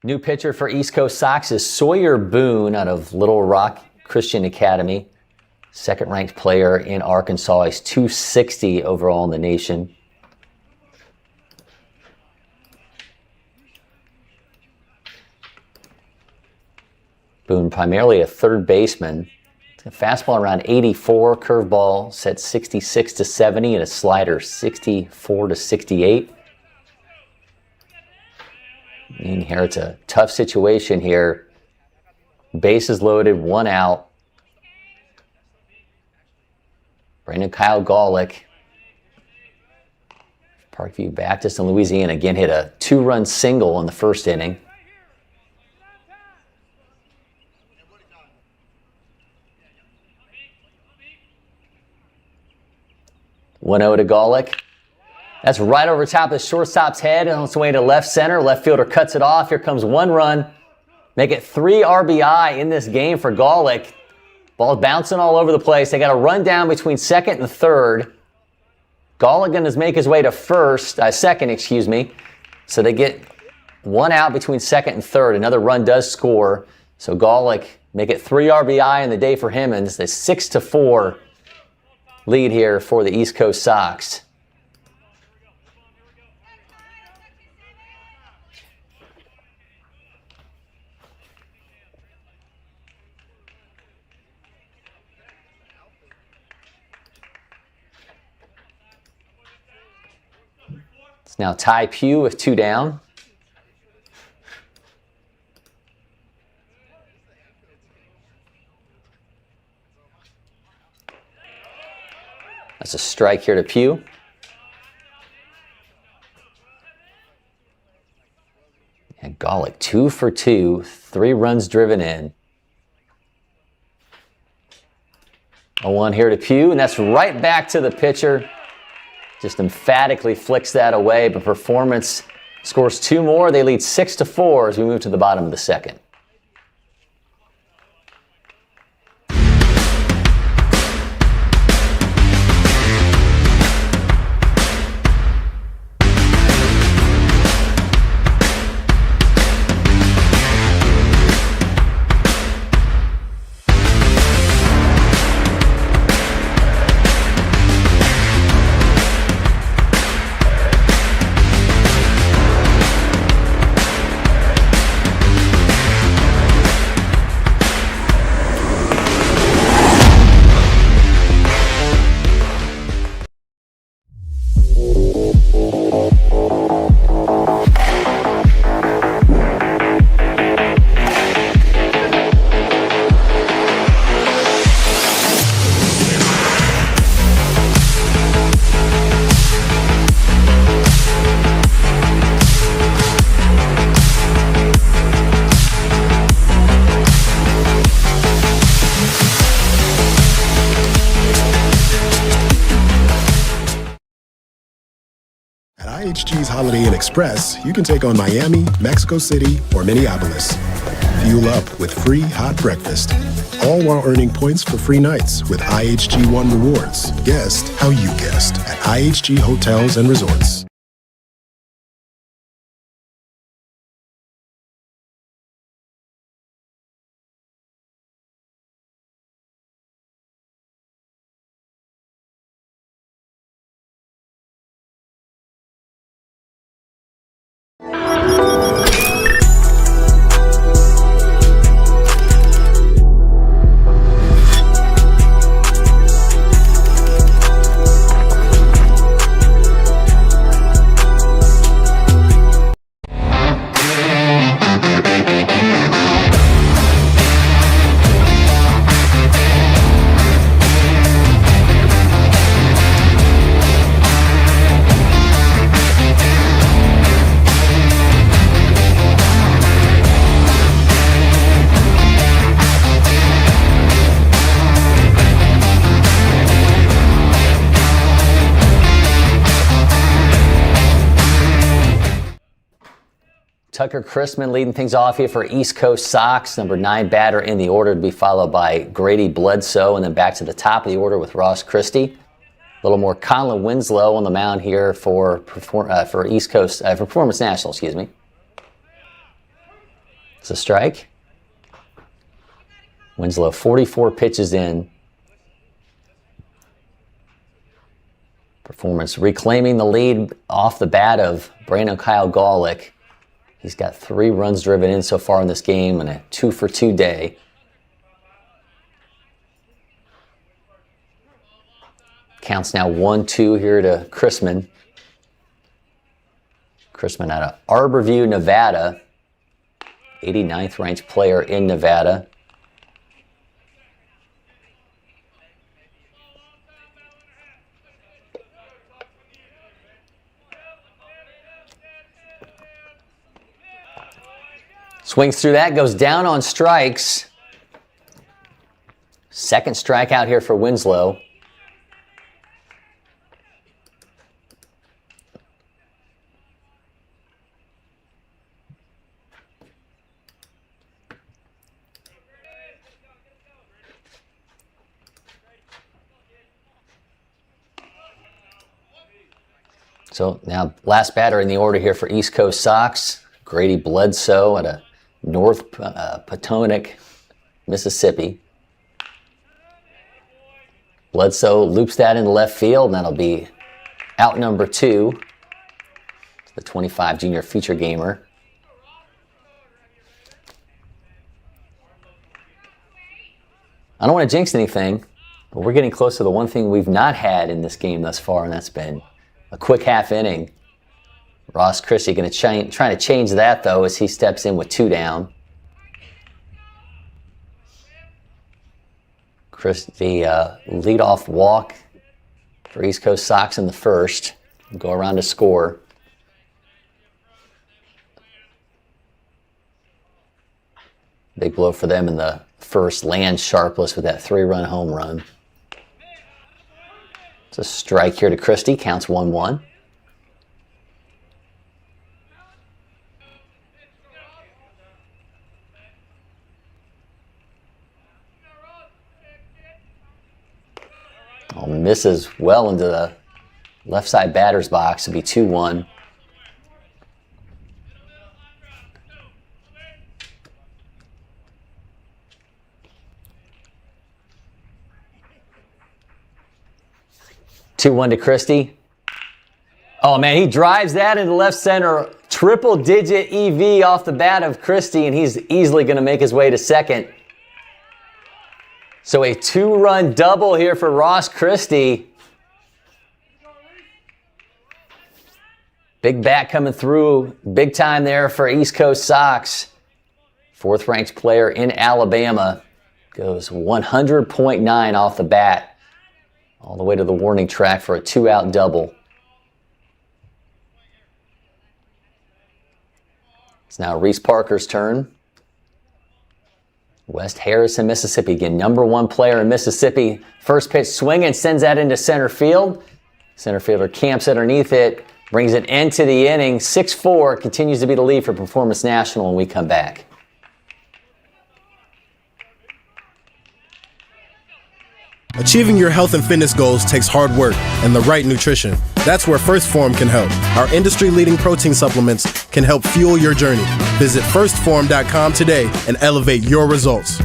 New pitcher for East Coast Sox is Sawyer Boone out of Little Rock Christian Academy. Second-ranked player in Arkansas. He's 260 overall in the nation. Boone primarily a third baseman. A fastball around 84, curveball set 66 to 70, and a slider 64 to 68. Here it's a tough situation here. Bases loaded, 1 out. Brandon Kyle Golick, Parkview Baptist in Louisiana, again hit a 2-run single in the first inning. One 0 to Golick. That's right over top of the shortstop's head on its way to left center. Left fielder cuts it off. Here comes 1 run. Make it 3 RBI in this game for Golick. Ball bouncing all over the place. They got a run down between second and third. Golick going to make his way to second, excuse me. So they get 1 out between second and third. Another run does score. So Golick make it 3 RBI in the day for him, and it's a 6-4 lead here for the East Coast Sox. Now Ty Pugh with 2 down. That's a strike here to Pugh. And Golick 2 for 2, 3 runs driven in. 0-1 here to Pugh, and that's right back to the pitcher. Just emphatically flicks that away, but Performance scores 2 more. They lead 6-4 as we move to the bottom of the second. IHG's Holiday Inn Express, you can take on Miami, Mexico City, or Minneapolis. Fuel up with free hot breakfast, all while earning points for free nights with IHG One Rewards. Guest how you guessed at IHG Hotels and Resorts. Tucker Chrisman leading things off here for East Coast Sox. Number 9 batter in the order to be followed by Grady Bledsoe, and then back to the top of the order with Ross Christie. A little more Colin Winslow on the mound here for East Coast for Performance National. Excuse me. It's a strike. Winslow 44 pitches in. Performance reclaiming the lead off the bat of Brandon Kyle Gawlik. He's got 3 runs driven in so far in this game and a 2-for-2 day. Counts now 1-2 here to Chrisman. Chrisman out of Arborview, Nevada. 89th ranked player in Nevada. Swings through that, goes down on strikes. Second strikeout here for Winslow. So now last batter in the order here for East Coast Sox, Grady Bledsoe at a North Potomac, Mississippi. Bledsoe loops that into left field, and that'll be out number 2. The 25 junior feature gamer. I don't want to jinx anything, but we're getting close to the one thing we've not had in this game thus far, and that's been a quick half inning. Ross Christie going to try to change that, though, as he steps in with 2 down. Christie, leadoff walk for East Coast Sox in the first. Go around to score. Big blow for them in the first. Lands sharpless with that 3-run home run. It's a strike here to Christie. Counts 1-1. Misses well into the left side batter's box to be 2-1. To Christie. Oh man, he drives that into left center. Triple digit EV off the bat of Christie, and he's easily going to make his way to second. So a 2-run double here for Ross Christie. Big bat coming through big time there for East Coast Sox. 4th ranked player in Alabama. Goes 100.9 off the bat. All the way to the warning track for a 2-out double. It's now Reese Parker's turn. West Harrison, Mississippi. Again, number 1 player in Mississippi. First pitch swinging, sends that into center field. Center fielder camps underneath it. Brings an end to the inning. 6-4 continues to be the lead for Performance National when we come back. Achieving your health and fitness goals takes hard work and the right nutrition. That's where First Form can help. Our industry-leading protein supplements can help fuel your journey. Visit firstform.com today and elevate your results.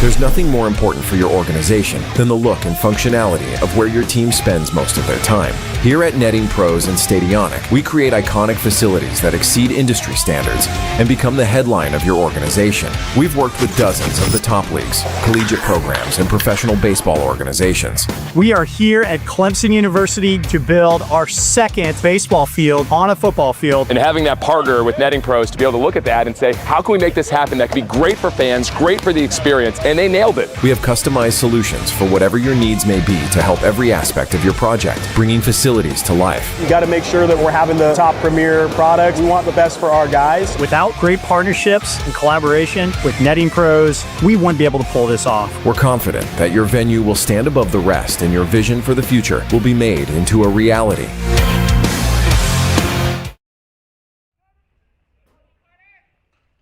There's nothing more important for your organization than the look and functionality of where your team spends most of their time. Here at Netting Pros and Stadionic, we create iconic facilities that exceed industry standards and become the headline of your organization. We've worked with dozens of the top leagues, collegiate programs, and professional baseball organizations. We are here at Clemson University to build our second baseball field on a football field. And having that partner with Netting Pros to be able to look at that and say, how can we make this happen that can be great for fans, great for the experience, and they nailed it. We have customized solutions for whatever your needs may be to help every aspect of your project, bringing facilities to life. You got to make sure that we're having the top premier products. We want the best for our guys. Without great partnerships and collaboration with Netting Pros, we wouldn't be able to pull this off. We're confident that your venue will stand above the rest and your vision for the future will be made into a reality.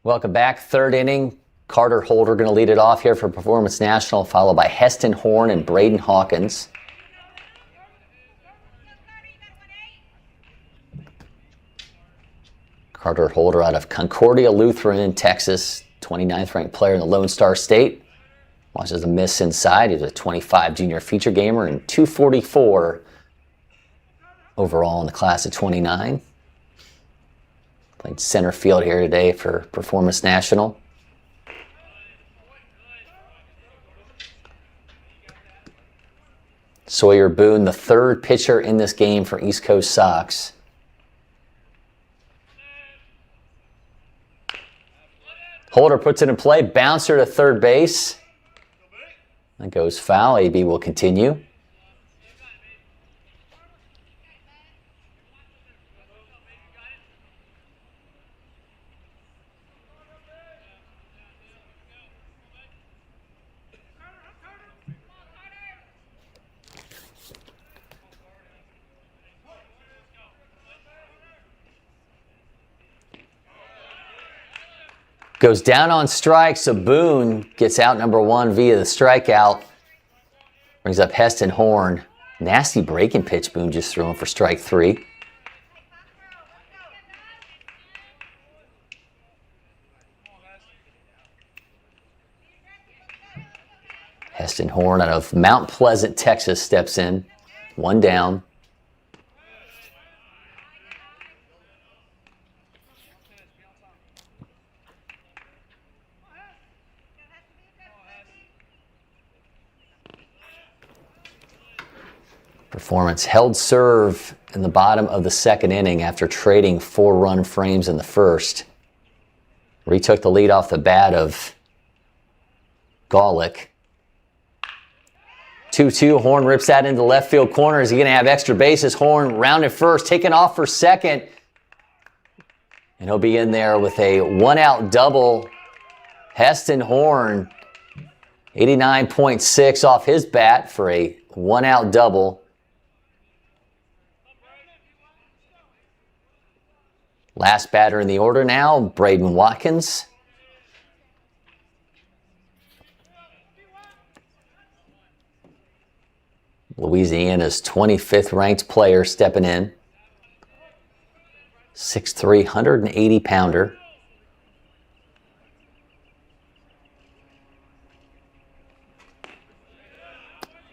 Welcome back. Third inning. Carter Holder going to lead it off here for Performance National, followed by Heston Horn and Braden Hawkins. Carter Holder out of Concordia Lutheran in Texas, 29th ranked player in the Lone Star State. Watches a miss inside. He's a 25 junior feature gamer and 244 overall in the class of 29. Played center field here today for Performance National. Sawyer Boone, the third pitcher in this game for East Coast Sox. Holder puts it in play, bouncer to third base. That goes foul. AB will continue. Goes down on strike, so Boone gets out number one via the strikeout. Brings up Heston Horn. Nasty breaking pitch Boone just threw him for strike three. Heston Horn out of Mount Pleasant, Texas steps in. One down. Performance held serve in the bottom of the second inning after trading 4-run frames in the first. Retook the lead off the bat of Golick. 2-2, Horn rips that into the left field corner. Is he going to have extra bases? Horn rounded first, taken off for second. And he'll be in there with a one-out double. Heston Horn, 89.6 off his bat for a one-out double. Last batter in the order now, Braden Watkins. Louisiana's 25th ranked player stepping in. 6'3", 180-pounder.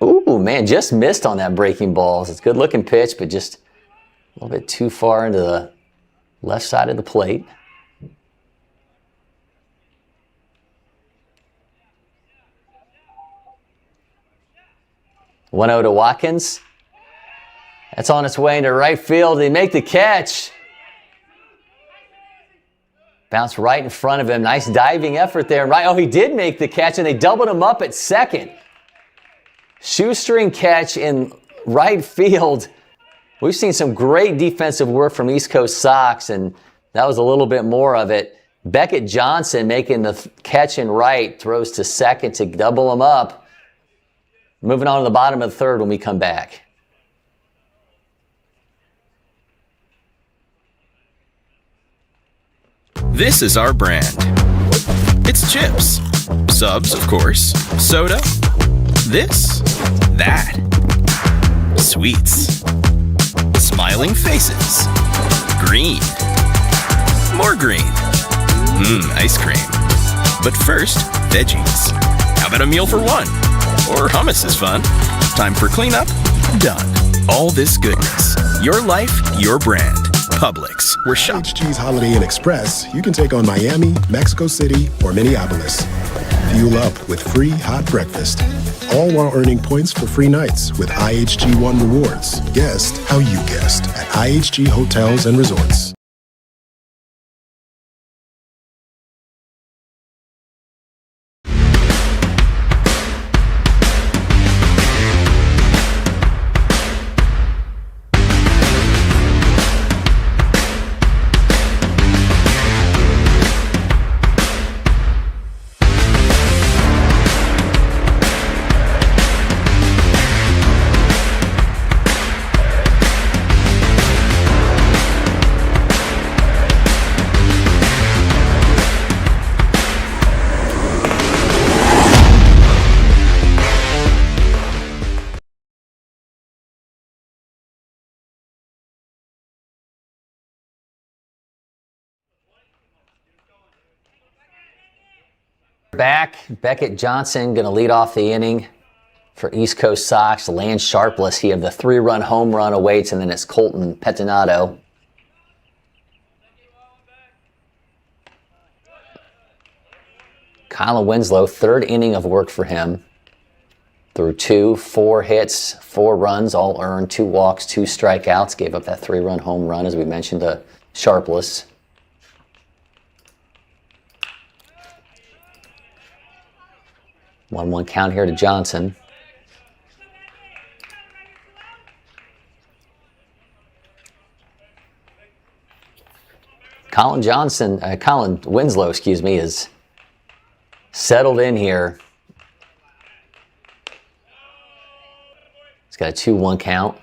Ooh, man, just missed on that breaking balls. It's a good-looking pitch, but just a little bit too far into the left side of the plate. One 1-0 to Watkins. That's on its way into right field. They make the catch. Bounced right in front of him. Nice diving effort there. Right. Oh, he did make the catch, and they doubled him up at second. Shoestring catch in right field. We've seen some great defensive work from East Coast Sox, and that was a little bit more of it. Beckett Johnson making the catch in right, throws to second to double him up. Moving on to the bottom of the third when we come back. This is our brand. It's chips. Subs, of course. Soda. This. That. Sweets. Smiling faces. Green. More green. Ice cream. But first, veggies. How about a meal for one? Or hummus is fun. Time for cleanup? Done. All this goodness. Your life, your brand. Publix. We're shop. IHG's Holiday Inn Express, you can take on Miami, Mexico City, or Minneapolis. Fuel up with free hot breakfast. All while earning points for free nights with IHG One Rewards. Guest how you guessed at IHG Hotels and Resorts. Back, Beckett Johnson going to lead off the inning for East Coast Sox. Lance Sharpless, he had the 3-run home run awaits, and then it's Colton Pettinato. Colin Winslow, third inning of work for him. Through 4 hits, 4 runs, all earned, 2 walks, 2 strikeouts. Gave up that 3-run home run, as we mentioned, to Sharpless. One count here to Johnson. Colin Winslow, is settled in here. He's got a 2-1 count.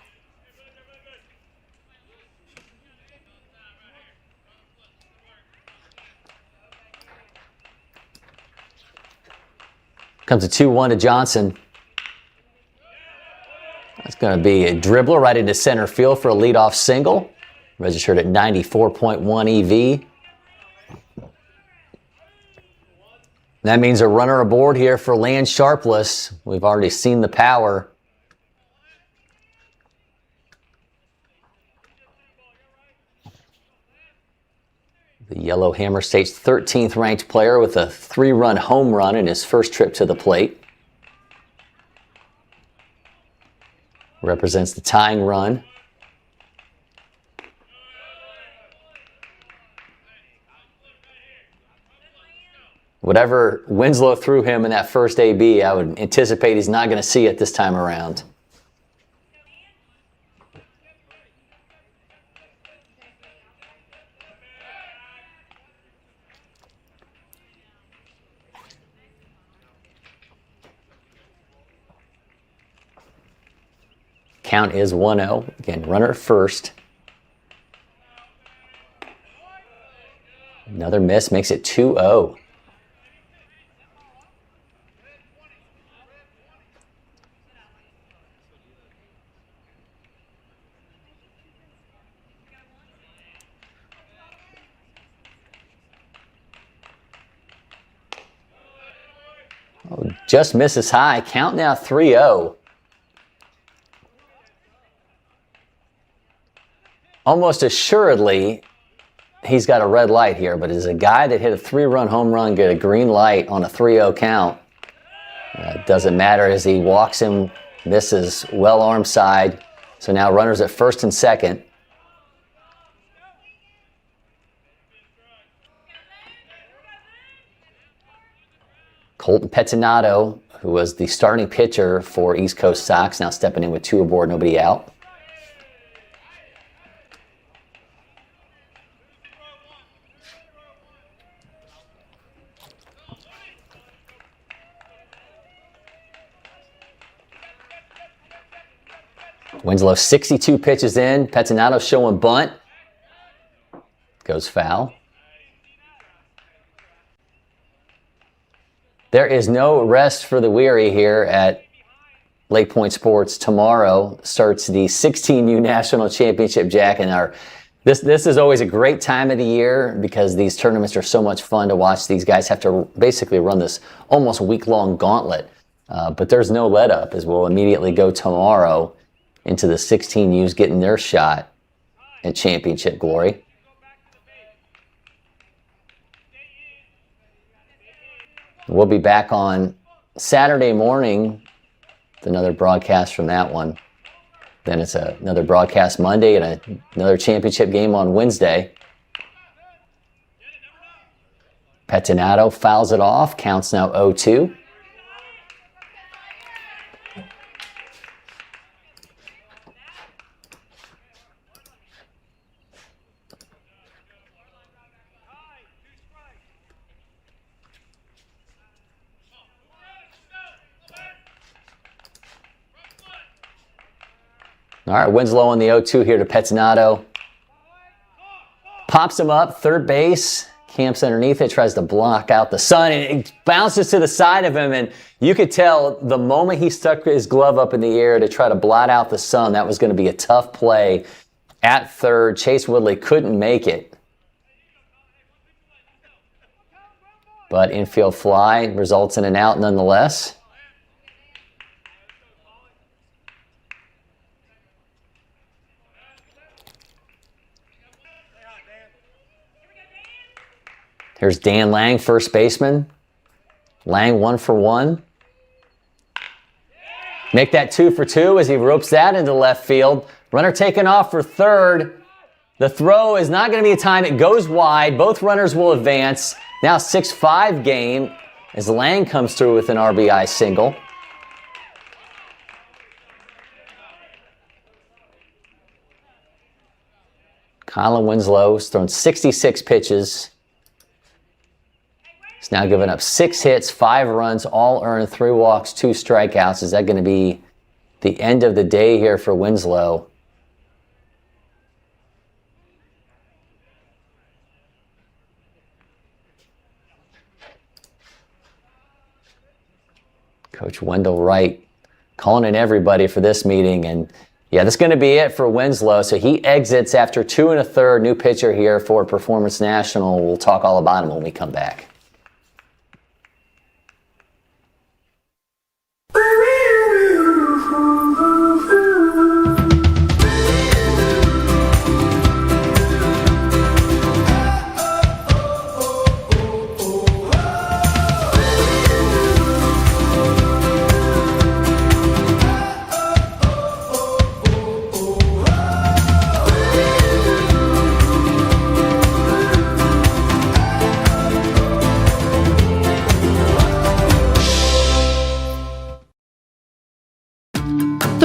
Comes a 2-1 to Johnson. That's going to be a dribbler right into center field for a leadoff single. Registered at 94.1 EV. That means a runner aboard here for Lance Sharpless. We've already seen the power. The Yellow Hammer State's 13th ranked player with a 3-run home run in his first trip to the plate. Represents the tying run. Whatever Winslow threw him in that first AB, I would anticipate he's not going to see it this time around. Count is 1-0. Again, runner at first. Another miss makes it 2-0. Oh, just misses high. Count now 3-0. Almost assuredly, he's got a red light here, but as a guy that hit a 3-run home run, get a green light on a 3-0 count, it doesn't matter as he walks him, misses well arm side. So now runners at first and second. Colton Pettinato, who was the starting pitcher for East Coast Sox, now stepping in with 2 aboard, nobody out. Winslow 62 pitches in. Pettinato showing bunt. Goes foul. There is no rest for the weary here at LakePoint Sports. Tomorrow starts the 16U National Championship, Jack. And this is always a great time of the year because these tournaments are so much fun to watch. These guys have to basically run this almost week-long gauntlet. But there's no let-up as we'll immediately go tomorrow into the 16Us getting their shot at championship glory. We'll be back on Saturday morning with another broadcast from that one. Then it's another broadcast Monday and another championship game on Wednesday. Pettinato fouls it off. Counts now 0-2. All right, Winslow on the 0-2 here to Pettinato. Pops him up, third base. Camps underneath it, tries to block out the sun, and it bounces to the side of him, and you could tell the moment he stuck his glove up in the air to try to blot out the sun, that was going to be a tough play at third. Chase Woodley couldn't make it. But infield fly results in an out nonetheless. Here's Dan Lang, first baseman. Lang 1 for 1. Make that 2 for 2 as he ropes that into left field. Runner taken off for third. The throw is not going to be a time. It goes wide. Both runners will advance. Now 6-5 game as Lang comes through with an RBI single. Colin Winslow has thrown 66 pitches. He's now given up 6 hits, 5 runs, all earned, 3 walks, 2 strikeouts. Is that going to be the end of the day here for Winslow? Coach Wendell Wright calling in everybody for this meeting. And yeah, that's going to be it for Winslow. So he exits after 2 1/3. New pitcher here for Performance National. We'll talk all about him when we come back.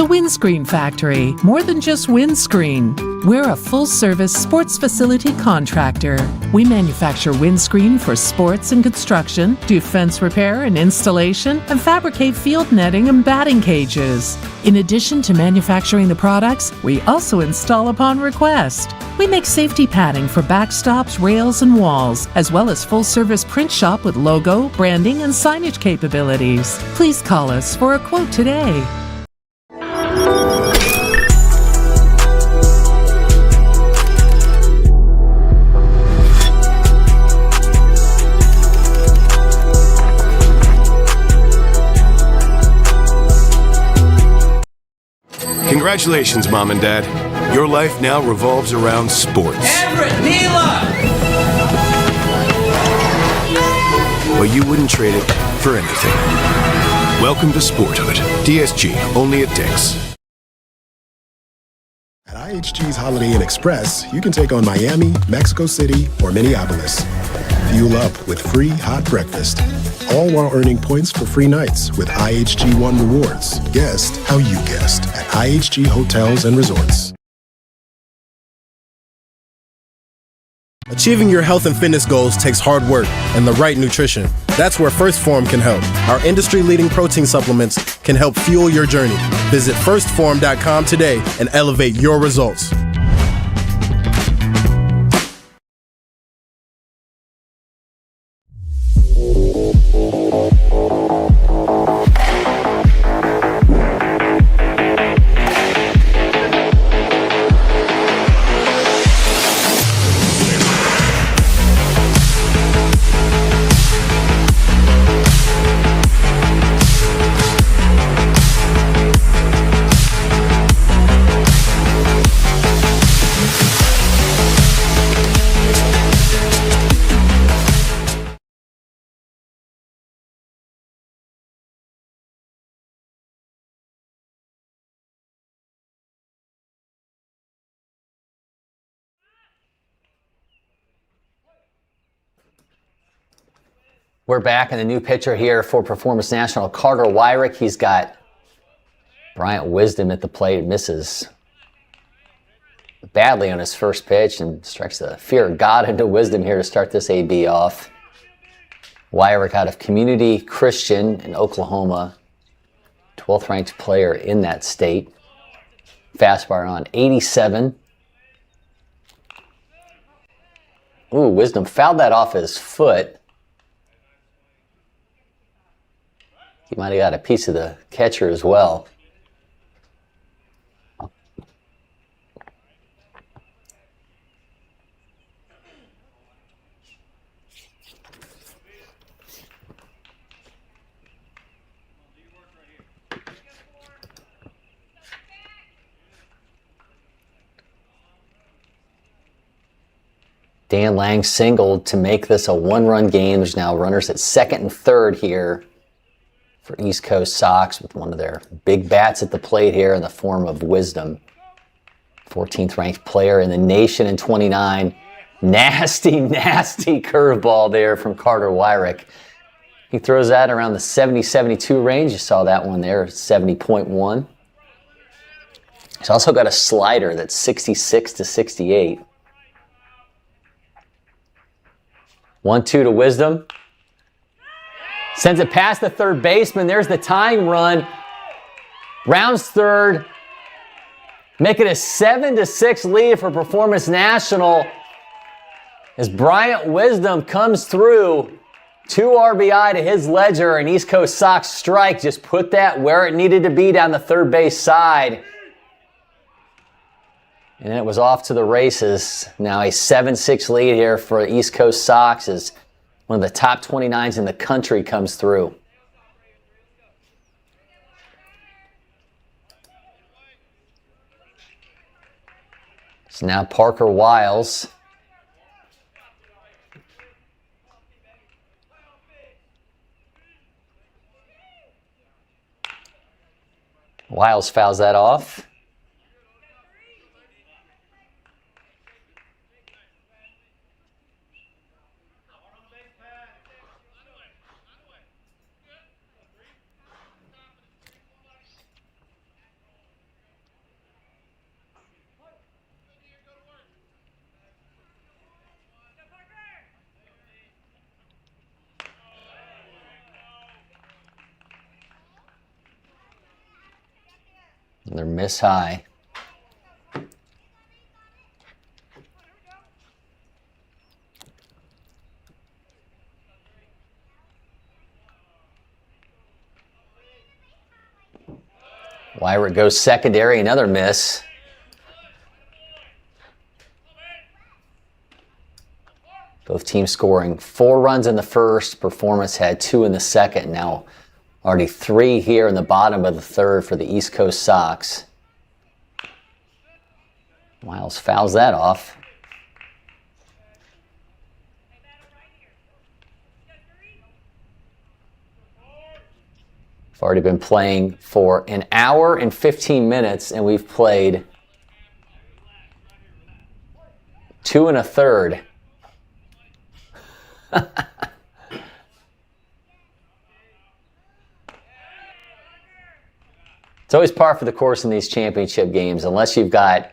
Windscreen Factory, more than just windscreen. We're a full-service sports facility contractor. We manufacture windscreen for sports and construction, do fence repair and installation, and fabricate field netting and batting cages. In addition to manufacturing the products, we also install upon request. We make safety padding for backstops, rails, and walls, as well as full-service print shop with logo, branding, and signage capabilities. Please call us for a quote today. Congratulations, Mom and Dad. Your life now revolves around sports. Everett, Neela! But you wouldn't trade it for anything. Welcome to Sporthood. DSG, only at Dick's. At IHG's Holiday Inn Express, you can take on Miami, Mexico City, or Minneapolis. Fuel up with free hot breakfast, all while earning points for free nights with IHG One Rewards. Guest how you guessed at IHG Hotels and Resorts. Achieving your health and fitness goals takes hard work and the right nutrition. That's where First Form can help. Our industry-leading protein supplements can help fuel your journey. Visit firstform.com today and elevate your results. We're back, and the new pitcher here for Performance National, Carter Wyrick. He's got Bryant Wisdom at the plate. Misses badly on his first pitch and strikes the fear of God into Wisdom here to start this AB off. Wyrick out of Community Christian in Oklahoma, 12th ranked player in that state. Fastball on 87. Ooh, Wisdom fouled that off his foot. He might have got a piece of the catcher as well. Dan Lang singled to make this a one-run game. There's now runners at second and third here for East Coast Sox with one of their big bats at the plate here in the form of Wisdom. 14th ranked player in the nation in 29. Nasty, nasty curveball there from Carter Wyrick. He throws that around the 70-72 range. You saw that one there, 70.1. He's also got a slider that's 66 to 68. 1-2 to Wisdom. Sends it past the third baseman. There's the tying run. Rounds third. Make it a 7-6 lead for Performance National as Bryant Wisdom comes through. 2 RBI to his ledger, and East Coast Sox strike just put that where it needed to be down the third base side. And it was off to the races. Now a 7-6 lead here for East Coast Sox as one of the top 29s in the country comes through. So now Parker Wiles. Wiles fouls that off. Another miss high. Wyrick goes secondary, another miss. Both teams scoring 4 runs in the first. Performance had 2 in the second. Now already 3 here in the bottom of the third for the East Coast Sox. Wiles fouls that off. We've already been playing for an hour and 15 minutes, and we've played 2 1/3. It's always par for the course in these championship games, unless you've got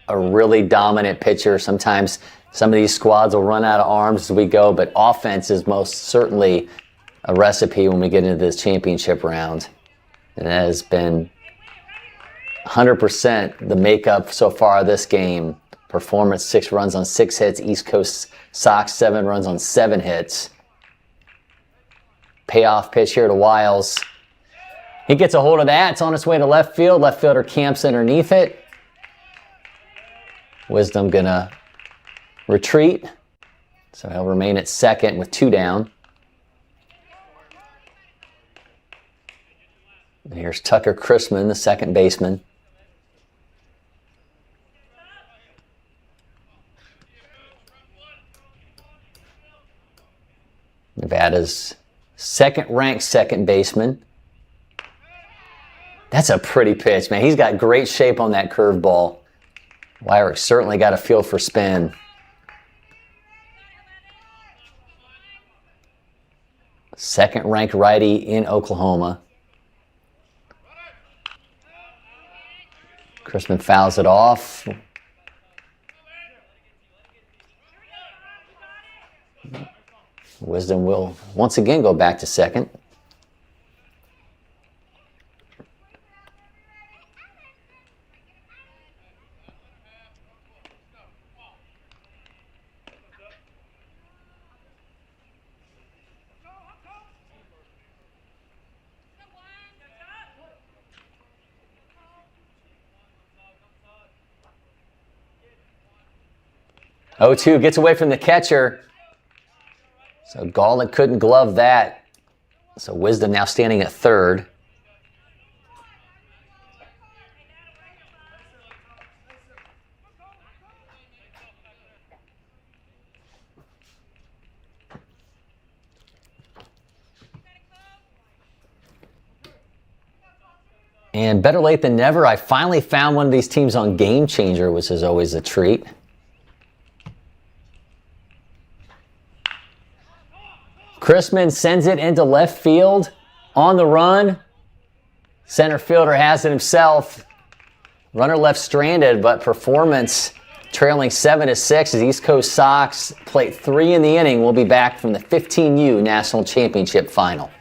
a really dominant pitcher. Sometimes some of these squads will run out of arms as we go, but offense is most certainly a recipe when we get into this championship round. And that has been 100% the makeup so far of this game. Performance, 6 runs on 6 hits. East Coast Sox, 7 runs on 7 hits. Payoff pitch here to Wiles. He gets a hold of that. It's on its way to left field. Left fielder camps underneath it. Wisdom gonna retreat. So he'll remain at second with 2 down. And here's Tucker Chrisman, the second baseman. Nevada's second-ranked second baseman. That's a pretty pitch, man. He's got great shape on that curveball. Wyrick certainly got a feel for spin. Second-ranked righty in Oklahoma. Chrisman fouls it off. Wisdom will once again go back to second. Oh, 2 gets away from the catcher. So Gauntlet couldn't glove that. So Wisdom now standing at third. And better late than never, I finally found one of these teams on Game Changer, which is always a treat. Chrisman sends it into left field on the run. Center fielder has it himself. Runner left stranded, but performance trailing 7-6 as East Coast Sox play 3 in the inning. We'll be back from the 15U National Championship Final.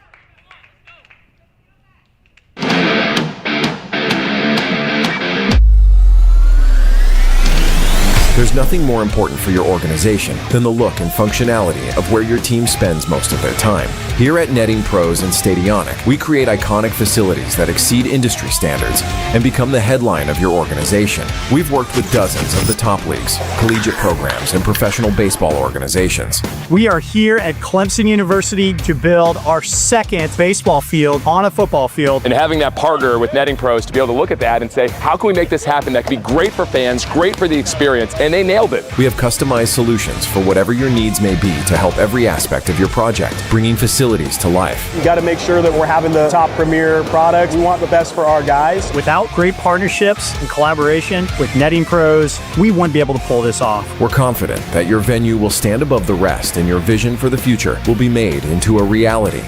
There's nothing more important for your organization than the look and functionality of where your team spends most of their time. Here at Netting Pros and Stadionic, we create iconic facilities that exceed industry standards and become the headline of your organization. We've worked with dozens of the top leagues, collegiate programs, and professional baseball organizations. We are here at Clemson University to build our second baseball field on a football field. And having that partner with Netting Pros to be able to look at that and say, how can we make this happen that can be great for fans, great for the experience, and they nailed it. We have customized solutions for whatever your needs may be to help every aspect of your project, bringing facilities to life. You got to make sure that we're having the top premier products. We want the best for our guys. Without great partnerships and collaboration with Netting Pros, we wouldn't be able to pull this off. We're confident that your venue will stand above the rest and your vision for the future will be made into a reality.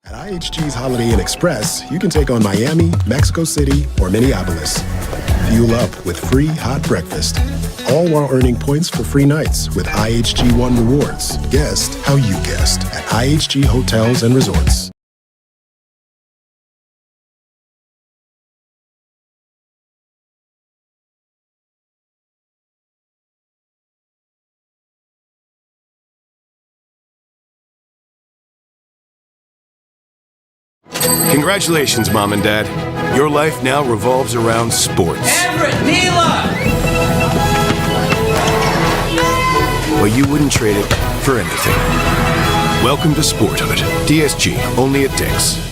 At IHG's Holiday Inn Express, you can take on Miami, Mexico City, or Minneapolis. Fuel up with free hot breakfast, all while earning points for free nights with IHG One Rewards. Guest how you guessed at IHG Hotels and Resorts. Congratulations, Mom and Dad. Your life now revolves around sports. Everett, Mila! But you wouldn't trade it for anything. Welcome to Sporthood. DSG, only at Dick's.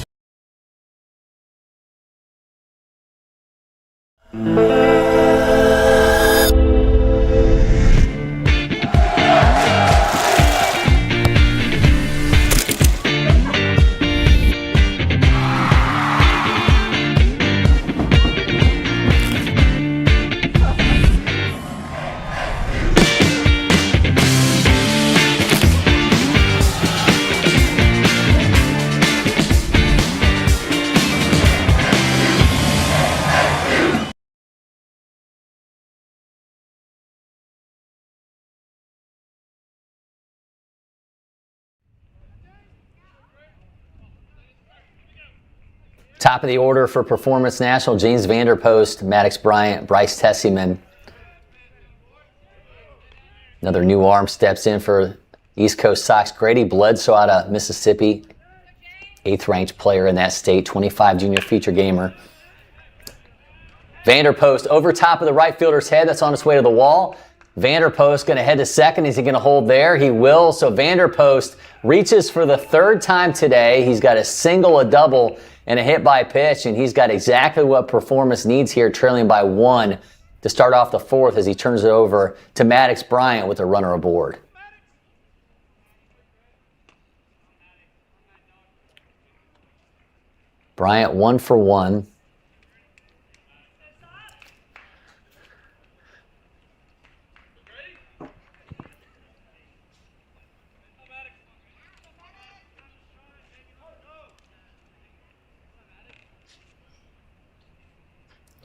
Top of the order for Performance National, James Vanderpost, Maddox Bryant, Bryce Tessieman. Another new arm steps in for East Coast Sox. Grady Bledsoe out of Mississippi, 8th-ranked player in that state, 25 junior feature gamer. Vanderpost over top of the right fielder's head. That's on its way to the wall. Vanderpost going to head to second. Is he going to hold there? He will. So Vanderpost reaches for the 3rd time today. He's got a single, a double, and a hit by pitch, and he's got exactly what Performance needs here, trailing by 1 to start off the 4th as he turns it over to Maddox Bryant with a runner aboard. Bryant 1 for 1.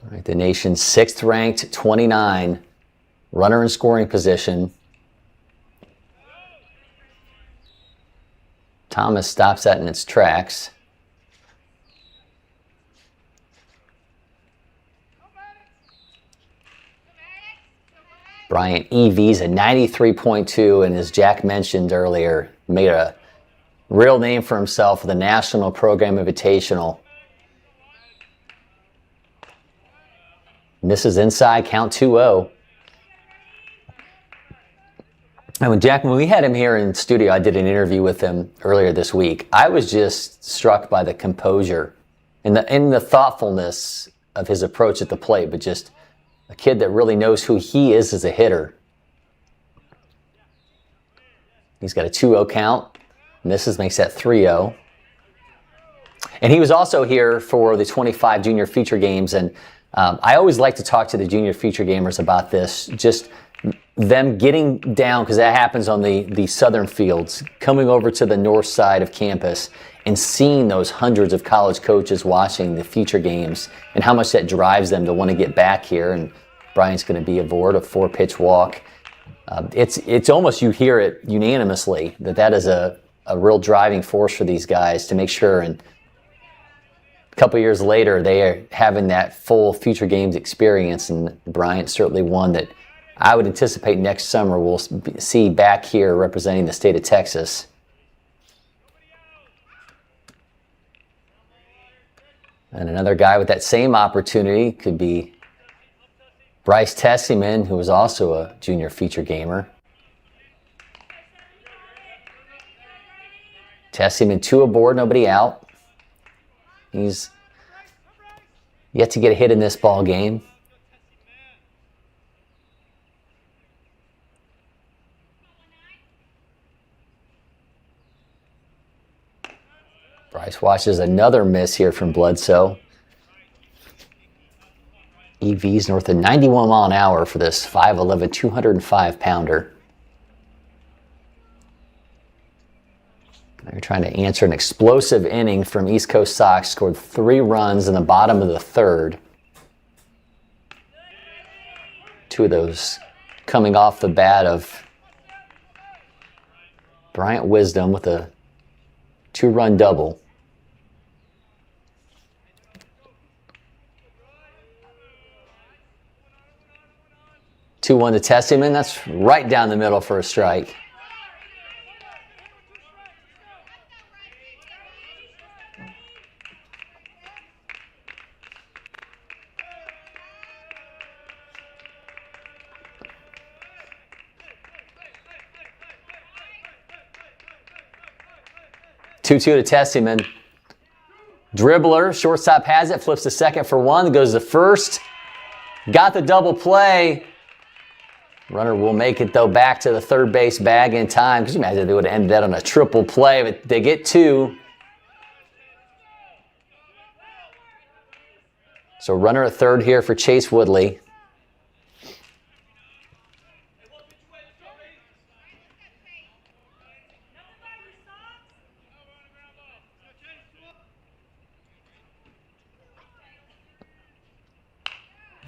All right, the nation's 6th-ranked, 29, runner in scoring position. Thomas stops that in its tracks. Bryant EV's a 93.2, and as Jack mentioned earlier, made a real name for himself with the National Program Invitational. Misses inside, count 2-0. And when we had him here in studio, I did an interview with him earlier this week. I was just struck by the composure and the thoughtfulness of his approach at the plate, but just a kid that really knows who he is as a hitter. He's got a 2-0 count. Misses, makes that 3-0. And he was also here for the 25 junior feature games, and I always like to talk to the junior feature gamers about this, just them getting down, because that happens on the southern fields, coming over to the north side of campus and seeing those hundreds of college coaches watching the feature games and how much that drives them to want to get back here. And Bryant's going to be aboard a 4-pitch walk. It's almost, you hear it unanimously, that is a real driving force for these guys to make sure, and a couple years later, they are having that full future games experience, and Bryant's certainly one that I would anticipate next summer we'll see back here representing the state of Texas. And another guy with that same opportunity could be Bryce Tessieman, who was also a junior feature gamer. Tessieman 2 aboard, nobody out. He's yet to get a hit in this ball game. Bryce watches another miss here from Bledsoe. EV's north of 91 mile an hour for this 5'11", 205-pounder. They're trying to answer an explosive inning from East Coast Sox. Scored 3 runs in the bottom of the 3rd. 2 of those coming off the bat of Bryant Wisdom with a 2-run double. Two 2-1 to Tessieman. That's right down the middle for a strike. Two-two to Tessieman. Dribbler, shortstop has it, flips to second for one, goes to first. Got the double play. Runner will make it, though, back to the third base bag in time. Could you imagine they would have ended that on a triple play, but they get two. So runner at third here for Chase Woodley.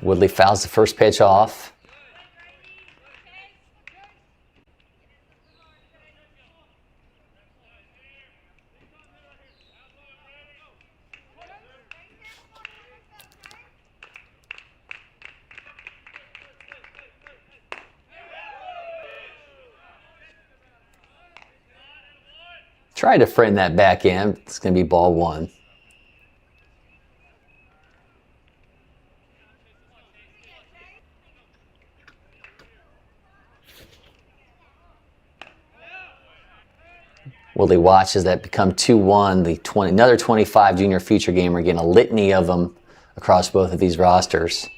Woodley fouls the first pitch off. Tried to frame that back in. It's going to be ball one. Woodley watches that become 2-1. Another 25 junior feature gamer, getting a litany of them across both of these rosters.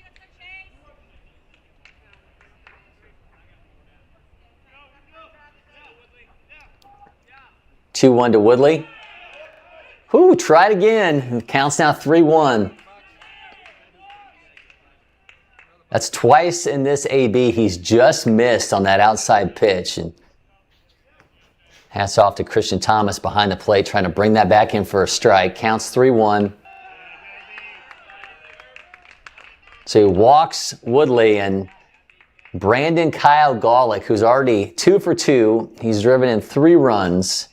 Two 2-1 to Woodley. Whoo, tried again. Counts now 3-1. That's twice in this AB he's just missed on that outside pitch. And hats off to Christian Thomas behind the plate, trying to bring that back in for a strike. Counts 3-1. So he walks Woodley, and Brandon Kyle Golick, who's already 2 for 2. He's driven in 3 runs.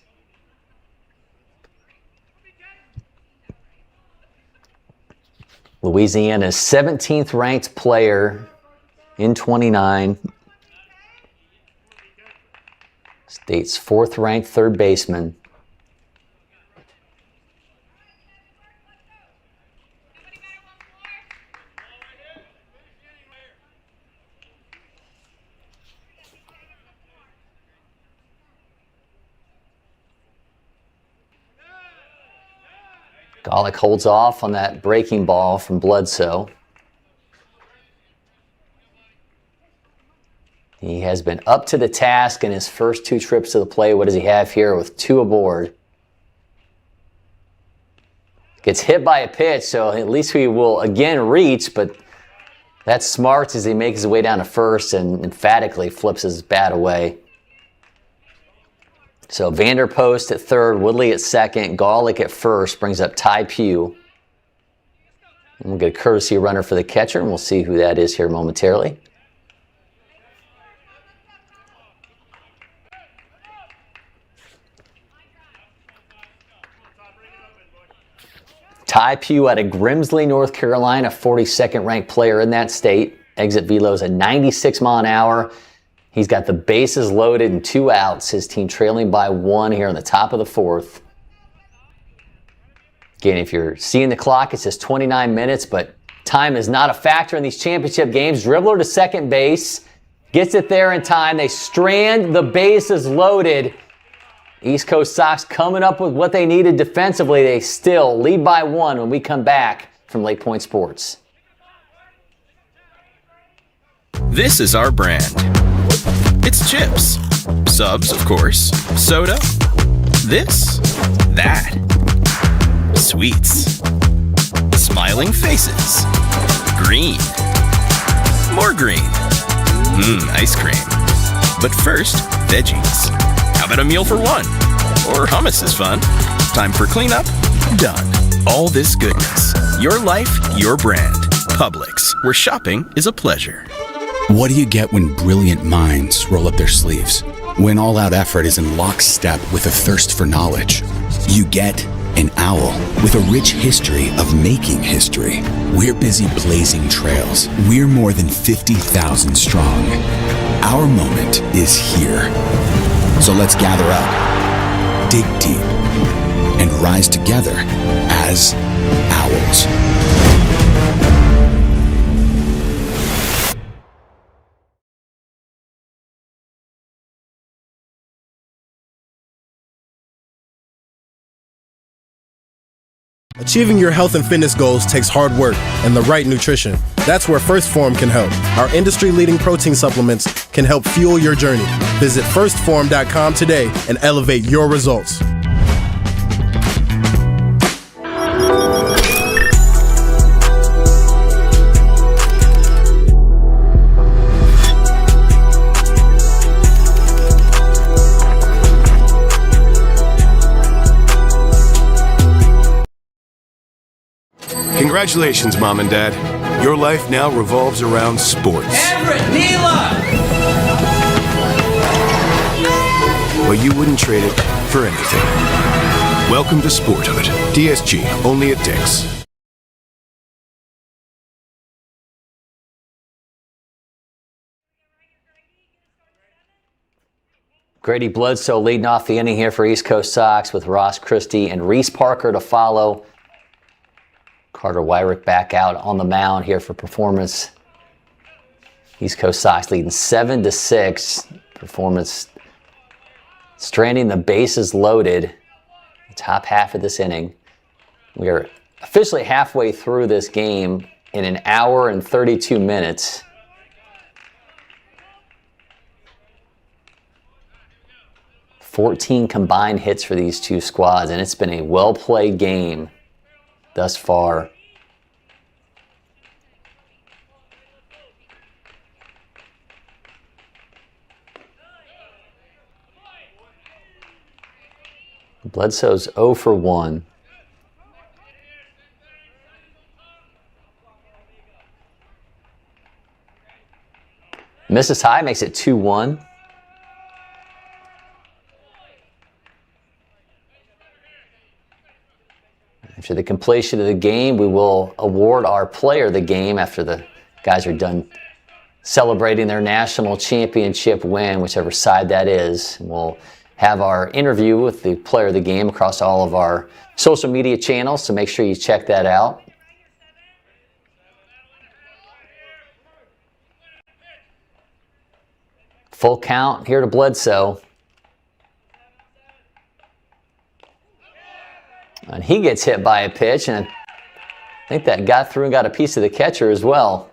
Louisiana's 17th ranked player in 29. State's 4th ranked third baseman. Golick holds off on that breaking ball from Bledsoe. He has been up to the task in his first 2 trips to the plate. What does he have here with 2 aboard? Gets hit by a pitch, so at least he will again reach, but that's smart as he makes his way down to first and emphatically flips his bat away. So Vanderpost at third, Woodley at second, Golick at first, brings up Ty Pugh. And we'll get a courtesy runner for the catcher, and we'll see who that is here momentarily. Ty Pugh out of Grimsley, North Carolina, 42nd ranked player in that state. Exit velo's a 96 mile an hour. He's got the bases loaded and 2 outs. His team trailing by 1 here on the top of the 4th. Again, if you're seeing the clock, it says 29 minutes, but time is not a factor in these championship games. Dribbler to second base. Gets it there in time. They strand the bases loaded. East Coast Sox coming up with what they needed defensively. They still lead by 1 when we come back from LakePoint Sports. This is our brand. It's chips. Subs, of course. Soda. This. That. Sweets. Smiling faces. Green. More green. Ice cream. But first, veggies. How about a meal for 1? Or hummus is fun. Time for cleanup? Done. All this goodness. Your life, your brand. Publix, where shopping is a pleasure. What do you get when brilliant minds roll up their sleeves? When all-out effort is in lockstep with a thirst for knowledge? You get an owl with a rich history of making history. We're busy blazing trails. We're more than 50,000 strong. Our moment is here. So let's gather up, dig deep, and rise together as owls. Achieving your health and fitness goals takes hard work and the right nutrition. That's where First Form can help. Our industry-leading protein supplements can help fuel your journey. Visit firstform.com today and elevate your results. Congratulations, Mom and Dad. Your life now revolves around sports. Everett, Neela! But you wouldn't trade it for anything. Welcome to Sporthood. DSG, only at Dick's. Grady Bledsoe leading off the inning here for East Coast Sox with Ross Christie and Reese Parker to follow. Carter Wyrick back out on the mound here for performance. East Coast Sox leading 7-6. Performance stranding the bases loaded. The top half of this inning. We are officially halfway through this game in an hour and 32 minutes. .14 combined hits for these two squads, and it's been a well-played game thus far. Bledsoe's 0 for 1. Misses high, makes it 2-1. After the completion of the game, we will award our player of the game after the guys are done celebrating their national championship win, whichever side that is. We'll have our interview with the player of the game across all of our social media channels, so make sure you check that out. Full count here to Bledsoe. And he gets hit by a pitch, and I think that got through and got a piece of the catcher as well.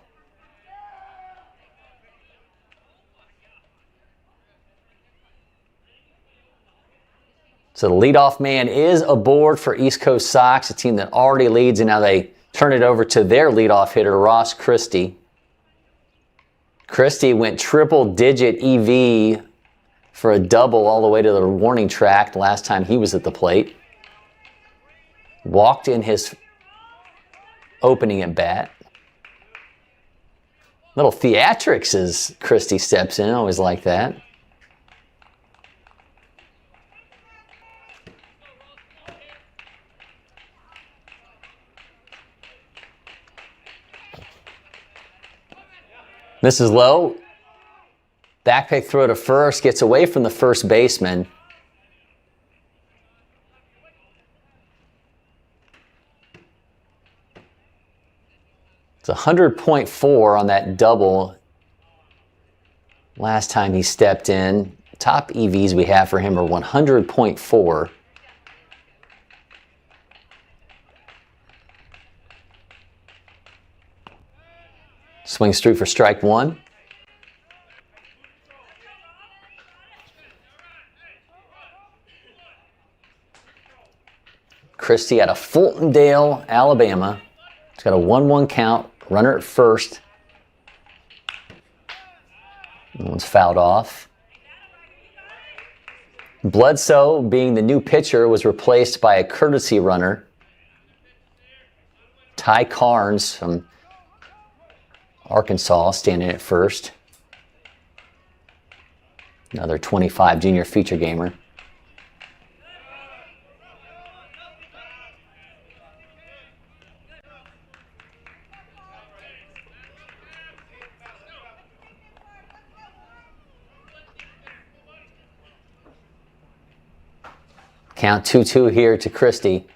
So the leadoff man is aboard for East Coast Sox, a team that already leads, and now they turn it over to their leadoff hitter, Ross Christie. Christie went triple-digit EV for a double all the way to the warning track the last time he was at the plate. Walked in his opening at bat. Little theatrics as Christie steps in. I always like that. Misses low. Back pick throw to first. Gets away from the first baseman. It's 100.4 on that double last time he stepped in. Top EVs we have for him are 100.4. Swings through for strike one. Christie out of Fultondale, Alabama. It's got a 1-1 count. Runner at first. That one's fouled off. Bledsoe, being the new pitcher, was replaced by a courtesy runner. Ty Carnes from Arkansas standing at first. Another 25 junior feature gamer. Count 2-2 here to Christie.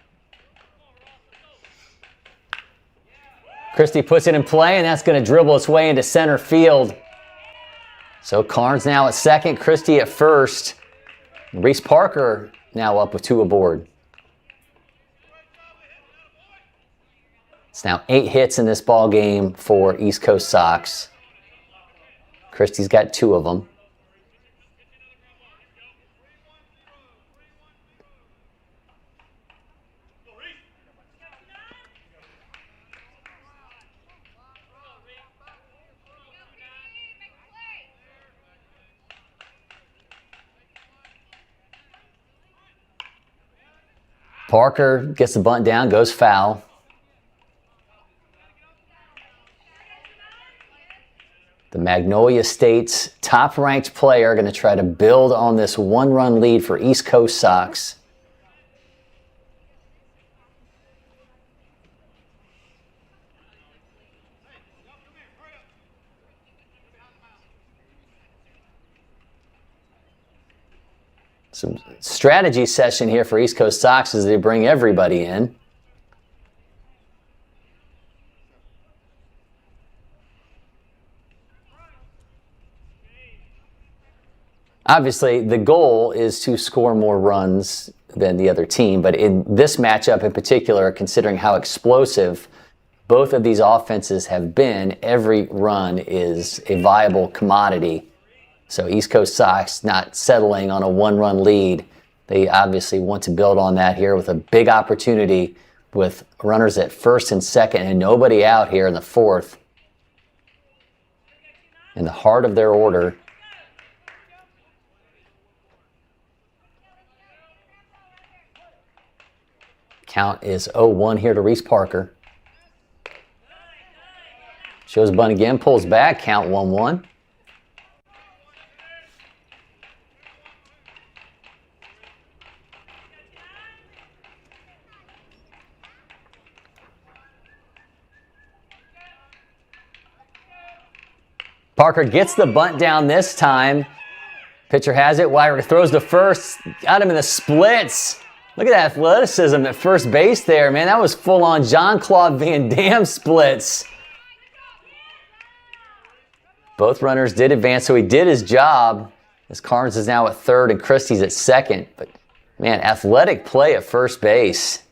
Christie puts it in play, and that's going to dribble its way into center field. So Carnes now at second, Christie at first. Reese Parker now up with 2 aboard. It's now 8 hits in this ball game for East Coast Sox. Christie's got 2 of them. Parker gets the bunt down, goes foul. The Magnolia State's top-ranked player going to try to build on this 1-run lead for East Coast Sox. Some strategy session here for East Coast Sox as they bring everybody in. Obviously, the goal is to score more runs than the other team, but in this matchup in particular, considering how explosive both of these offenses have been, every run is a viable commodity. So East Coast Sox not settling on a one-run lead. They obviously want to build on that here with a big opportunity with runners at first and second and nobody out here in the fourth. In the heart of their order. Count is 0-1 here to Reese Parker. Shows bunt again, pulls back, count 1-1. Parker gets the bunt down this time. Pitcher has it. Wyrick throws to first. Got him in the splits. Look at that athleticism at first base there, man. That was full-on Jean-Claude Van Damme splits. Both runners did advance, so he did his job. As Carnes is now at third and Christie's at second. But, man, athletic play at first base.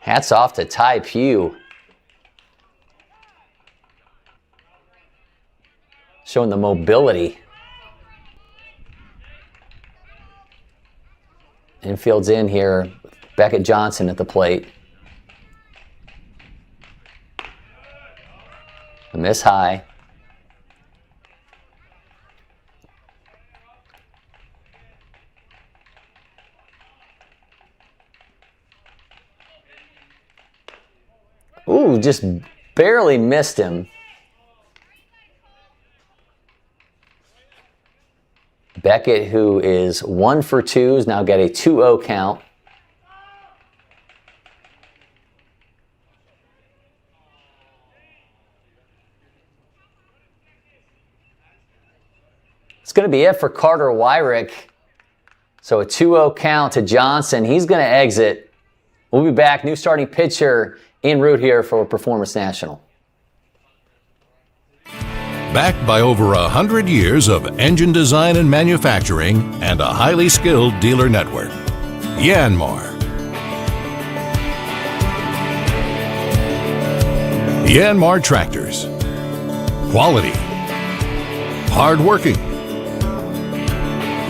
Hats off to Ty Pugh. Showing the mobility. Infield's in here. Beckett Johnson at the plate. A miss high. Ooh, just barely missed him. Beckett, who is 1 for 2, has now got a 2-0 count. It's going to be it for Carter Wyrick. So a 2-0 count to Johnson. He's going to exit. We'll be back. New starting pitcher en route here for Performance National. Backed by over 100 years of engine design and manufacturing and a highly skilled dealer network. Yanmar. Yanmar Tractors. Quality. Hardworking.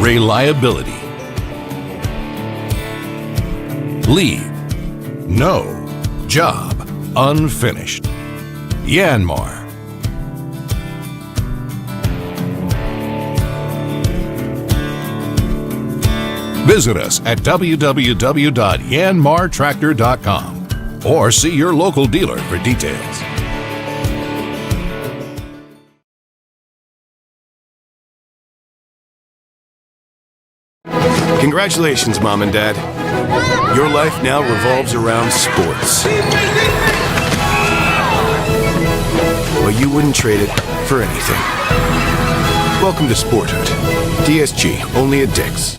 Reliability. Leave no job unfinished. Yanmar. Visit us at www.yanmartractor.com or see your local dealer for details. Congratulations, Mom and Dad. Your life now revolves around sports. But you wouldn't trade it for anything. Welcome to Sporthood. DSG, only at Dick's.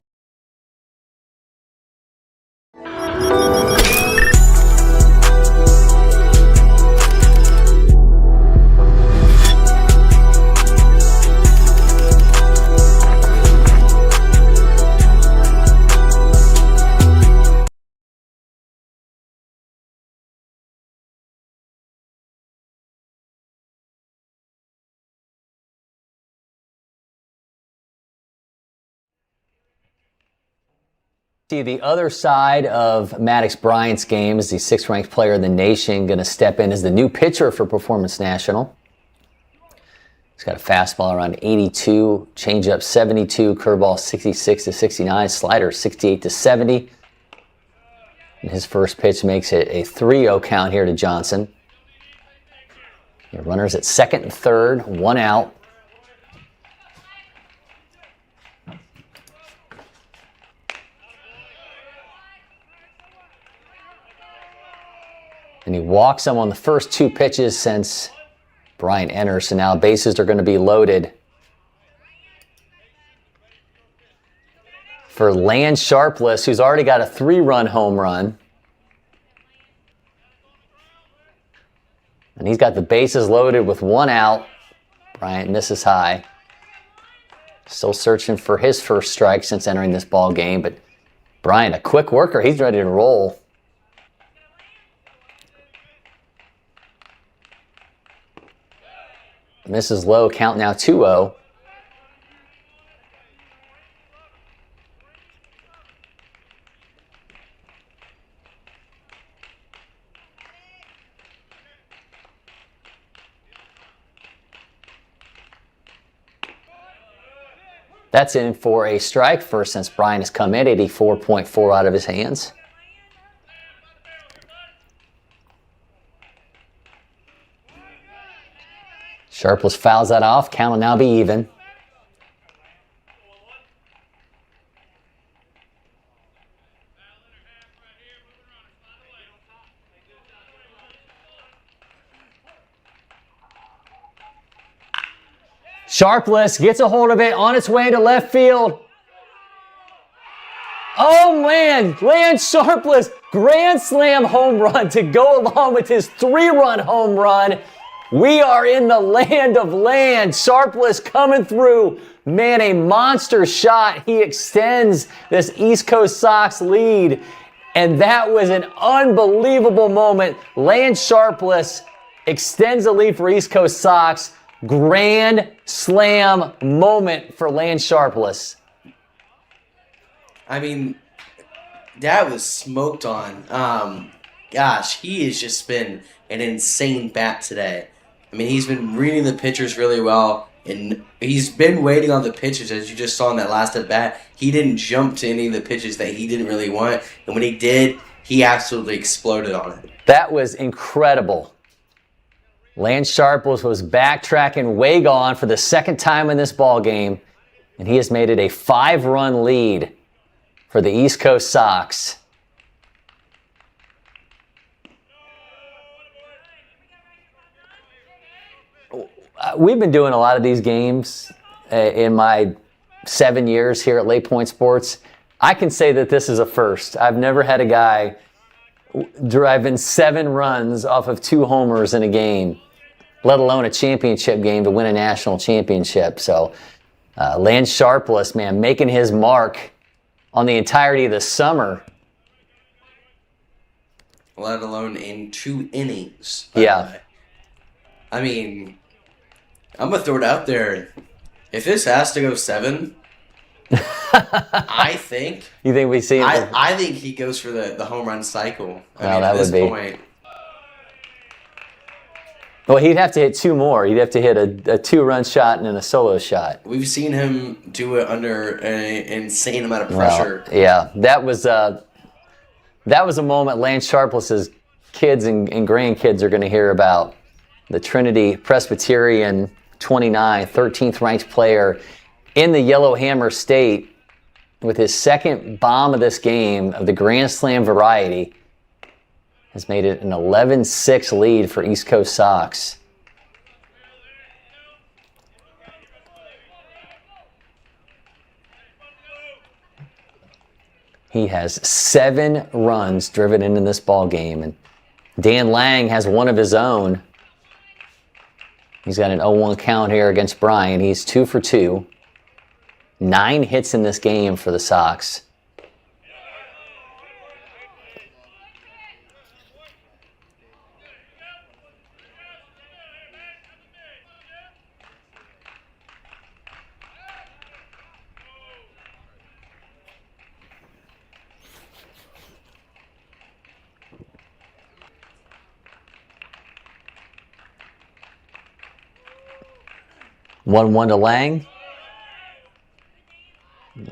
See the other side of Maddox Bryant's game is the 6th-ranked player in the nation going to step in as the new pitcher for Performance National. He's got a fastball around 82, changeup 72, curveball 66 to 69, slider 68 to 70. And his first pitch makes it a 3-0 count here to Johnson. Your runners at second and third, 1 out. And he walks him on the first 2 pitches since Bryant enters. So now bases are going to be loaded. for Lance Sharpless, who's already got a 3-run home run. And he's got the bases loaded with 1 out. Bryant misses high. Still searching for his first strike since entering this ball game, but Bryant, a quick worker, he's ready to roll. Misses low, count now 2-0. That's in for a strike first since Bryant has come in, 84.4 out of his hands. Sharpless fouls that off. Count will now be even. Sharpless gets a hold of it on its way to left field. Oh man, Lance Sharpless, grand slam home run to go along with his 3-run home run. We are in the land of Lance. Sharpless coming through. Man, a monster shot. He extends this East Coast Sox lead. And that was an unbelievable moment. Lance Sharpless extends the lead for East Coast Sox. Grand slam moment for Lance Sharpless. I mean, that was smoked on. Gosh, he has just been an insane bat today. I mean, he's been reading the pitchers really well, and he's been waiting on the pitches, as you just saw in that last at-bat. He didn't jump to any of the pitches that he didn't really want, and when he did, he absolutely exploded on it. That was incredible. Lance Sharpless was backtracking way gone for the second time in this ball game, and he has made it a 5-run lead for the East Coast Sox. We've been doing a lot of these games in my 7 years here at LakePoint Sports. I can say that this is a first. I've never had a guy driving 7 runs off of 2 homers in a game, let alone a championship game to win a national championship. So Lance Sharpless, man, making his mark on the entirety of the summer. Let alone in 2 innings. Yeah. I mean, I'm going to throw it out there. If this has to go 7, I think. You think we see him? I think he goes for the home run cycle. I Well, mean, that at this would be. point. Well, he'd have to hit 2 more. He'd have to hit a 2-run shot and then a solo shot. We've seen him do it under an insane amount of pressure. Well, yeah, that was a moment Lance Sharpless's kids and grandkids are going to hear about. The Trinity Presbyterian 29, 13th ranked player in the Yellowhammer State with his second bomb of this game of the Grand Slam variety has made it an 11-6 lead for East Coast Sox. He has 7 runs driven into this ball game, and Dan Lang has one of his own. He's got an 0-1 count here against Bryant. He's 2 for 2. 9 hits in this game for the Sox. One to Lang.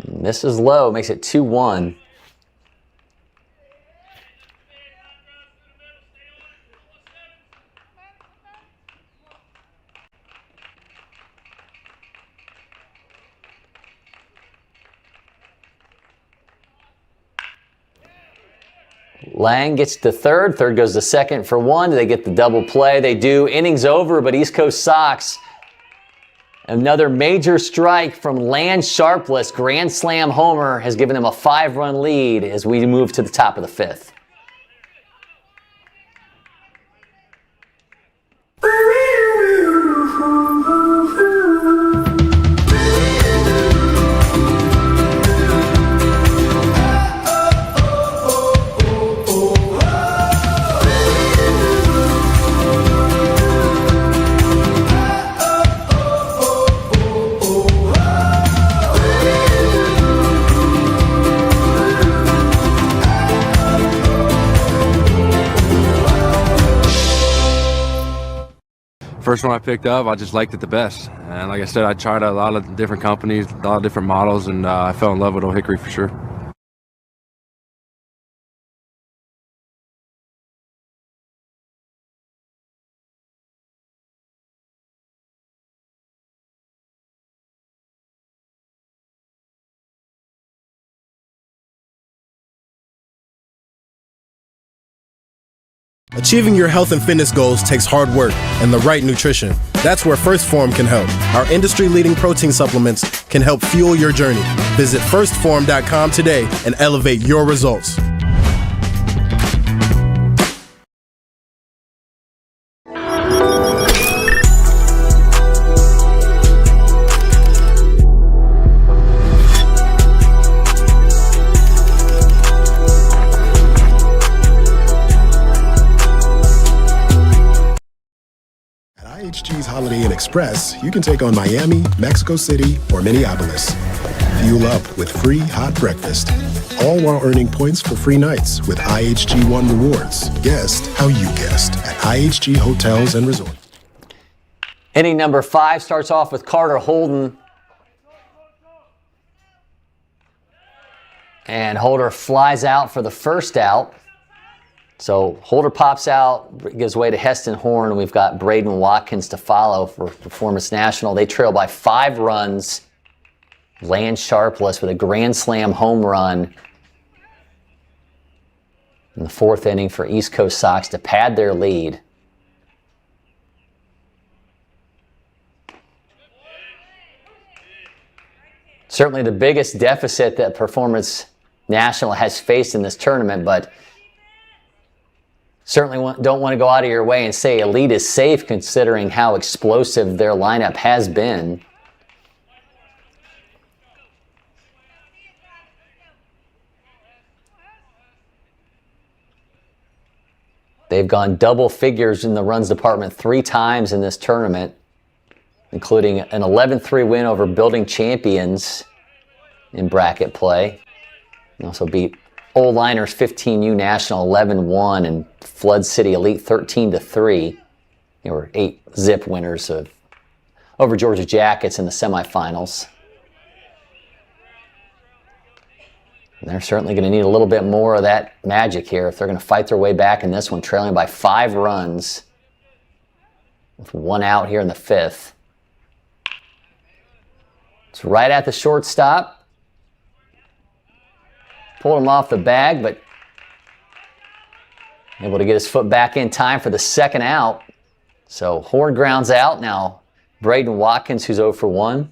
Misses low, makes it 2-1. Lang gets to third. Third goes to second for 1. They get the double play. They do. Innings over, but East Coast Sox Another major strike from Lance Sharpless. Grand slam homer has given them a 5-run lead as we move to the top of the 5th. First one I picked up, I just liked it the best. And like I said, I tried a lot of different companies, a lot of different models, and I fell in love with Old Hickory for sure. Achieving your health and fitness goals takes hard work and the right nutrition. That's where First Form can help. Our industry-leading protein supplements can help fuel your journey. Visit firstform.com today and elevate your results. IHG's Holiday Inn Express, you can take on Miami, Mexico City, or Minneapolis. Fuel up with free hot breakfast, all while earning points for free nights with IHG One Rewards. Guest how you guessed at IHG Hotels and Resorts. Inning number 5 starts off with Carter Holden. And Holder flies out for the first out. So Holder pops out, gives way to Heston Horn, and we've got Braden Watkins to follow for Performance National. They trail by 5 runs. Lance Sharpless with a grand slam home run in the 4th inning for East Coast Sox to pad their lead. Certainly the biggest deficit that Performance National has faced in this tournament, but certainly don't want to go out of your way and say Elite is safe considering how explosive their lineup has been. They've gone double figures in the runs department 3 times in this tournament, including an 11-3 win over building champions in bracket play. They also beat Old Liners 15U National 11-1 and Flood City Elite 13-3. They were 8-zip winners over Georgia Jackets in the semifinals. And they're certainly going to need a little bit more of that magic here if they're going to fight their way back in this one, trailing by 5 runs with 1 out here in the 5th. It's right at the shortstop. Pulled him off the bag, but able to get his foot back in time for the 2nd out. So Horn grounds out. Now Braden Watkins, who's 0 for 1.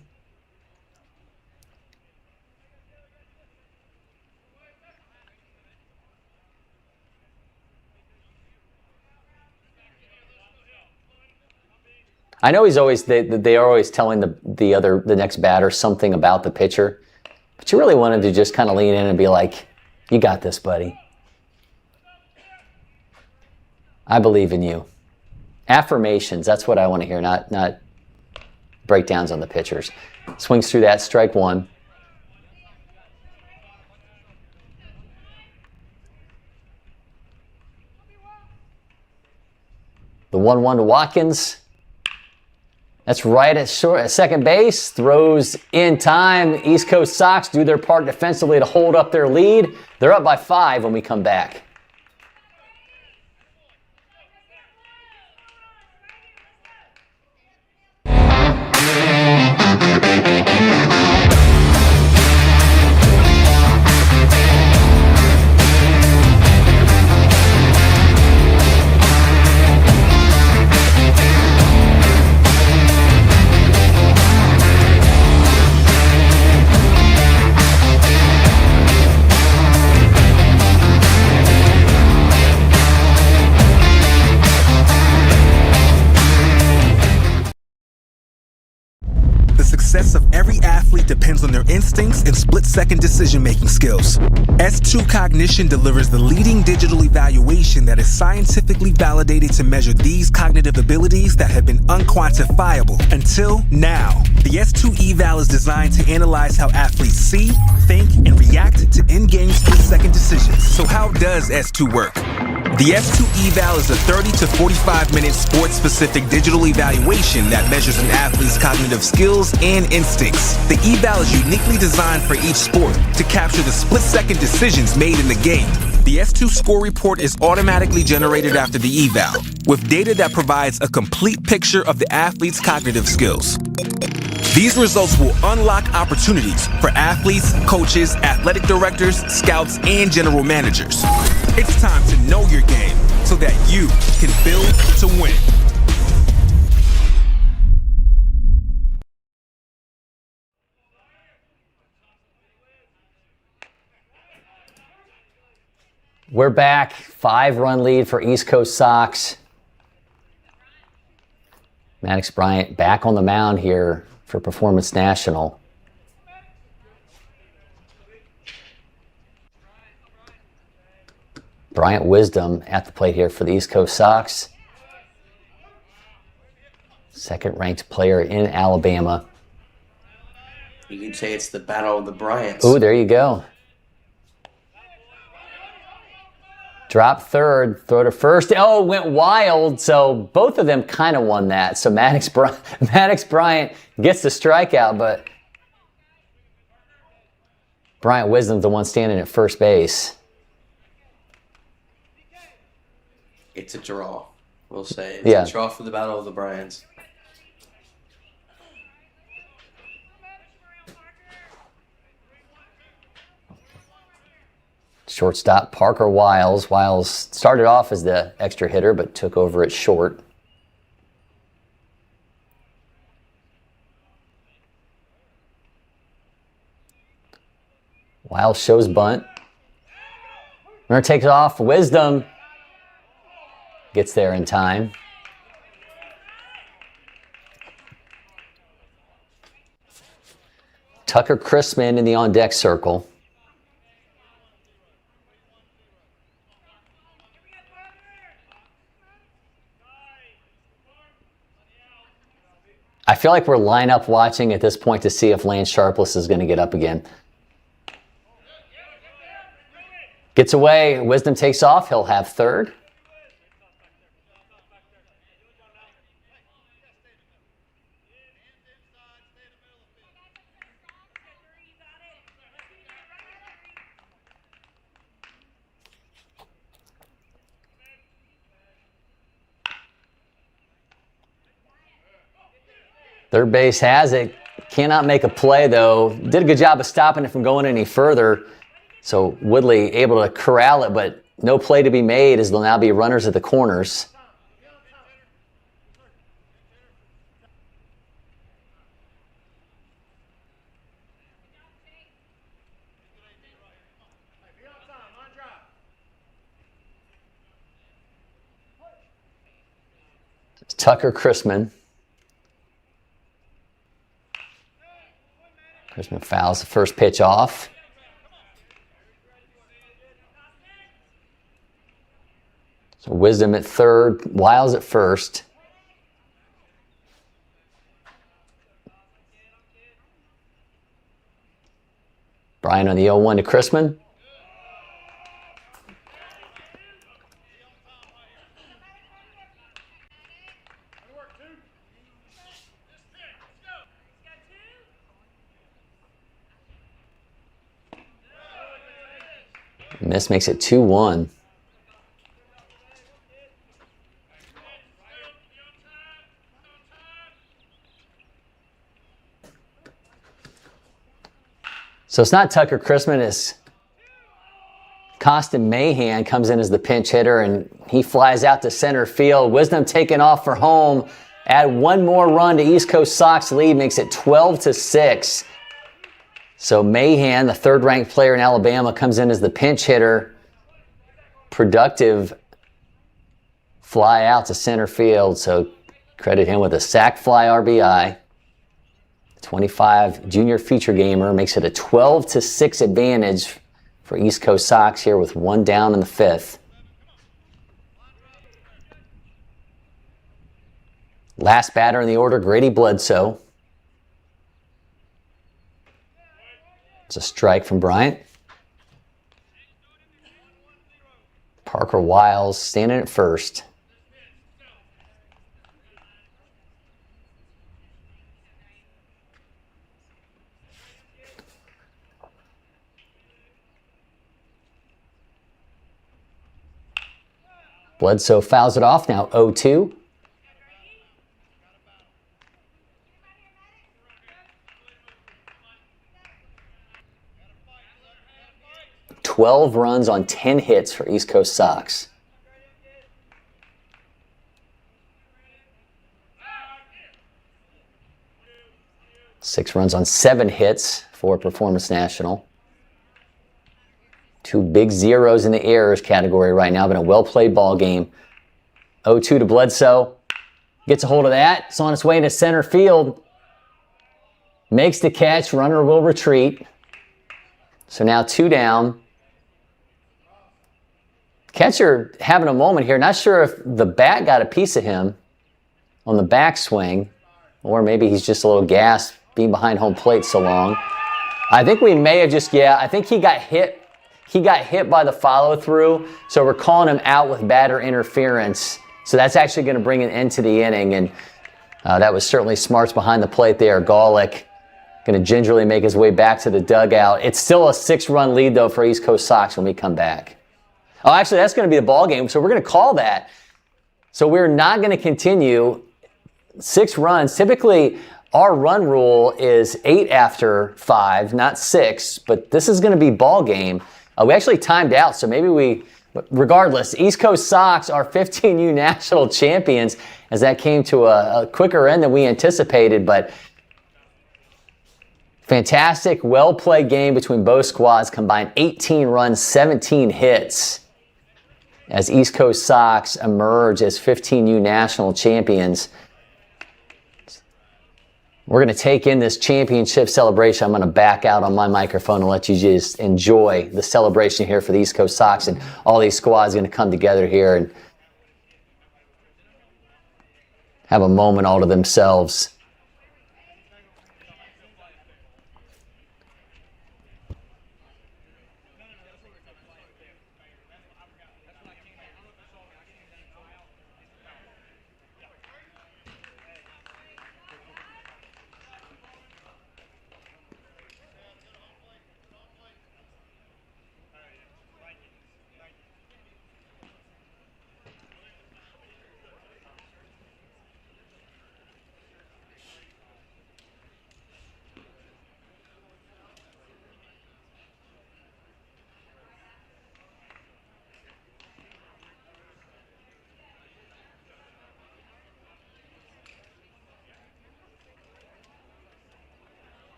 I know he's always they are always telling the next batter something about the pitcher. But you really want him to just kind of lean in and be like, you got this, buddy. I believe in you. Affirmations, that's what I want to hear, not breakdowns on the pitchers. Swings through that, strike 1. The 1-1 to Watkins. That's right at second base. Throws in time. East Coast Sox do their part defensively to hold up their lead. They're up by 5 when we come back. success of every athlete depends on their instincts and split-second decision-making skills. S2 Cognition delivers the leading digital evaluation that is scientifically validated to measure these cognitive abilities that have been unquantifiable until now. The S2 eval is designed to analyze how athletes see, think, and react to in-game split-second decisions. So how does S2 work? The S2 eval is a 30 to 45-minute sports-specific digital evaluation that measures an athlete's cognitive skills and instincts. The eval is uniquely designed for each sport to capture the split-second decisions made in the game. The S2 score report is automatically generated after the eval, with data that provides a complete picture of the athlete's cognitive skills. These results will unlock opportunities for athletes, coaches, athletic directors, scouts, and general managers. It's time to know your game so that you can build to win. We're back. 5-run lead for East Coast Sox. Maddox Bryant back on the mound here for Performance National. Bryant Wisdom at the plate here for the East Coast Sox. Second-ranked player in Alabama. You can say it's the battle of the Bryants. Ooh, there you go. Drop third, throw to first. Oh, went wild. So both of them kind of won that. So Maddox Bryant gets the strikeout, but Bryant Wisdom's the one standing at first base. It's a draw, we'll say. It's Yeah. a draw for the battle of the Bryants. Shortstop Parker Wiles. Wiles started off as the extra hitter, but took over at short. Wiles shows bunt. Runner takes off. Wisdom gets there in time. Tucker Chrisman in the on-deck circle. I feel like we're line-up watching at this point to see if Lance Sharpless is going to get up again. Gets away. Wisdom takes off. He'll have third. Third base has it. Cannot make a play, though. Did a good job of stopping it from going any further. So Woodley able to corral it, but no play to be made as there'll now be runners at the corners. It's Tucker Chrisman. Chrisman fouls the first pitch off. So Wisdom at third, Wiles at first. Bryant on the 0-1 to Chrisman. And this makes it 2-1. So it's not Tucker Chrisman, it's Costin Mahan comes in as the pinch hitter, and he flies out to center field. Wisdom taking off for home. Add one more run to East Coast Sox lead, makes it 12-6. So Mahan, the third-ranked player in Alabama, comes in as the pinch hitter. Productive fly out to center field, so credit him with a sac fly RBI. 25 junior feature gamer makes it a 12-6 advantage for East Coast Sox here with one down in the fifth. Last batter in the order, Grady Bledsoe. It's a strike from Bryant. Parker Wiles standing at first. Bledsoe fouls it off, now 0-2. $12 runs on 10 hits for East Coast Sox. Six runs on 7 hits for Performance National. 2 big zeros in the errors category right now, but a well-played ball game. 0-2 to Bledsoe. Gets a hold of that. It's on its way into center field. Makes the catch. Runner will retreat. So now 2 down. Catcher having a moment here. Not sure if the bat got a piece of him on the backswing, or maybe he's just a little gassed being behind home plate so long. I think we may have just, I think he got hit. He got hit by the follow-through, so we're calling him out with batter interference. So that's actually going to bring an end to the inning, and that was certainly smarts behind the plate there. Golick going to gingerly make his way back to the dugout. It's still a 6-run lead, though, for East Coast Sox when we come back. Oh, actually, that's going to be the ball game, so we're going to call that. So we're not going to continue 6 runs. Typically, our run rule is 8 after 5, not 6, but this is going to be ball game. We actually timed out, so maybe regardless, East Coast Sox are 15U national champions as that came to a quicker end than we anticipated, but fantastic, well-played game between both squads, combined 18 runs, 17 hits as East Coast Sox emerge as 15U national champions. We're going to take in this championship celebration. I'm going to back out on my microphone and let you just enjoy the celebration here for the East Coast Sox, and all these squads are going to come together here and have a moment all to themselves.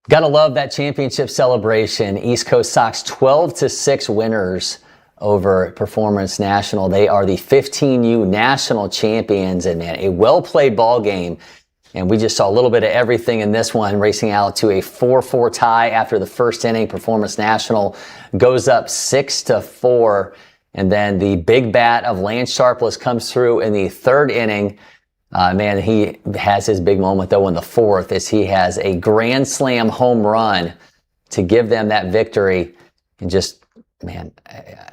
Gotta love that championship celebration. East Coast Sox 12-6 winners over Performance National. They are the 15U national champions, and man, a well-played ball game. And we just saw a little bit of everything in this one, racing out to a 4-4 tie after the first inning. Performance National goes up 6-4. And then the big bat of Lance Sharpless comes through in the third inning. Man, he has his big moment, though, in the fourth, as he has a grand slam home run to give them that victory. And just, man, I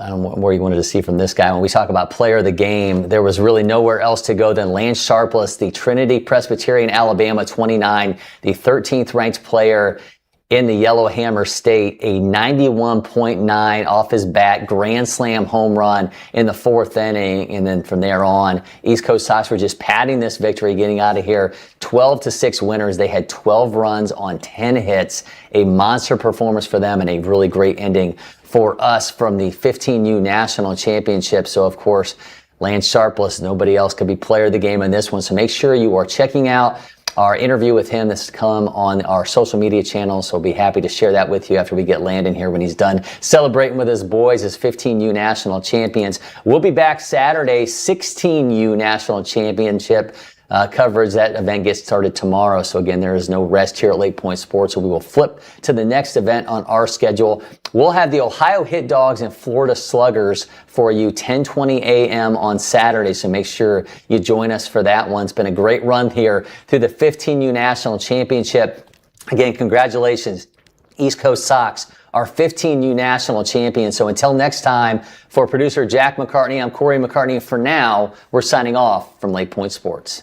don't know what more you wanted to see from this guy. When we talk about player of the game, there was really nowhere else to go than Lance Sharpless, the Trinity Presbyterian Alabama 29, the 13th ranked player in the Yellowhammer State, a 91.9 off his bat grand slam home run in the fourth inning. And then from there on, East Coast Sox were just padding this victory, getting out of here 12-6 winners. They had 12 runs on 10 hits, a monster performance for them and a really great ending for us from the 15U National Championship. So, of course, Lance Sharpless, nobody else could be player of the game in this one. So make sure you are checking out our interview with him that's come on our social media channels. So we'll be happy to share that with you after we get Landon here when he's done celebrating with his boys as 15U National Champions. We'll be back Saturday, 16U National Championship coverage. That event gets started tomorrow. So again, there is no rest here at LakePoint Sports. So we will flip to the next event on our schedule. We'll have the Ohio Hit Dogs and Florida Sluggers for you 10:20 a.m. on Saturday. So make sure you join us for that one. It's been a great run here through the 15U National Championship. Again, congratulations, East Coast Sox, our 15U National Champions. So until next time, for producer Jack McCartney, I'm Cory McCartney. For now, we're signing off from LakePoint Sports.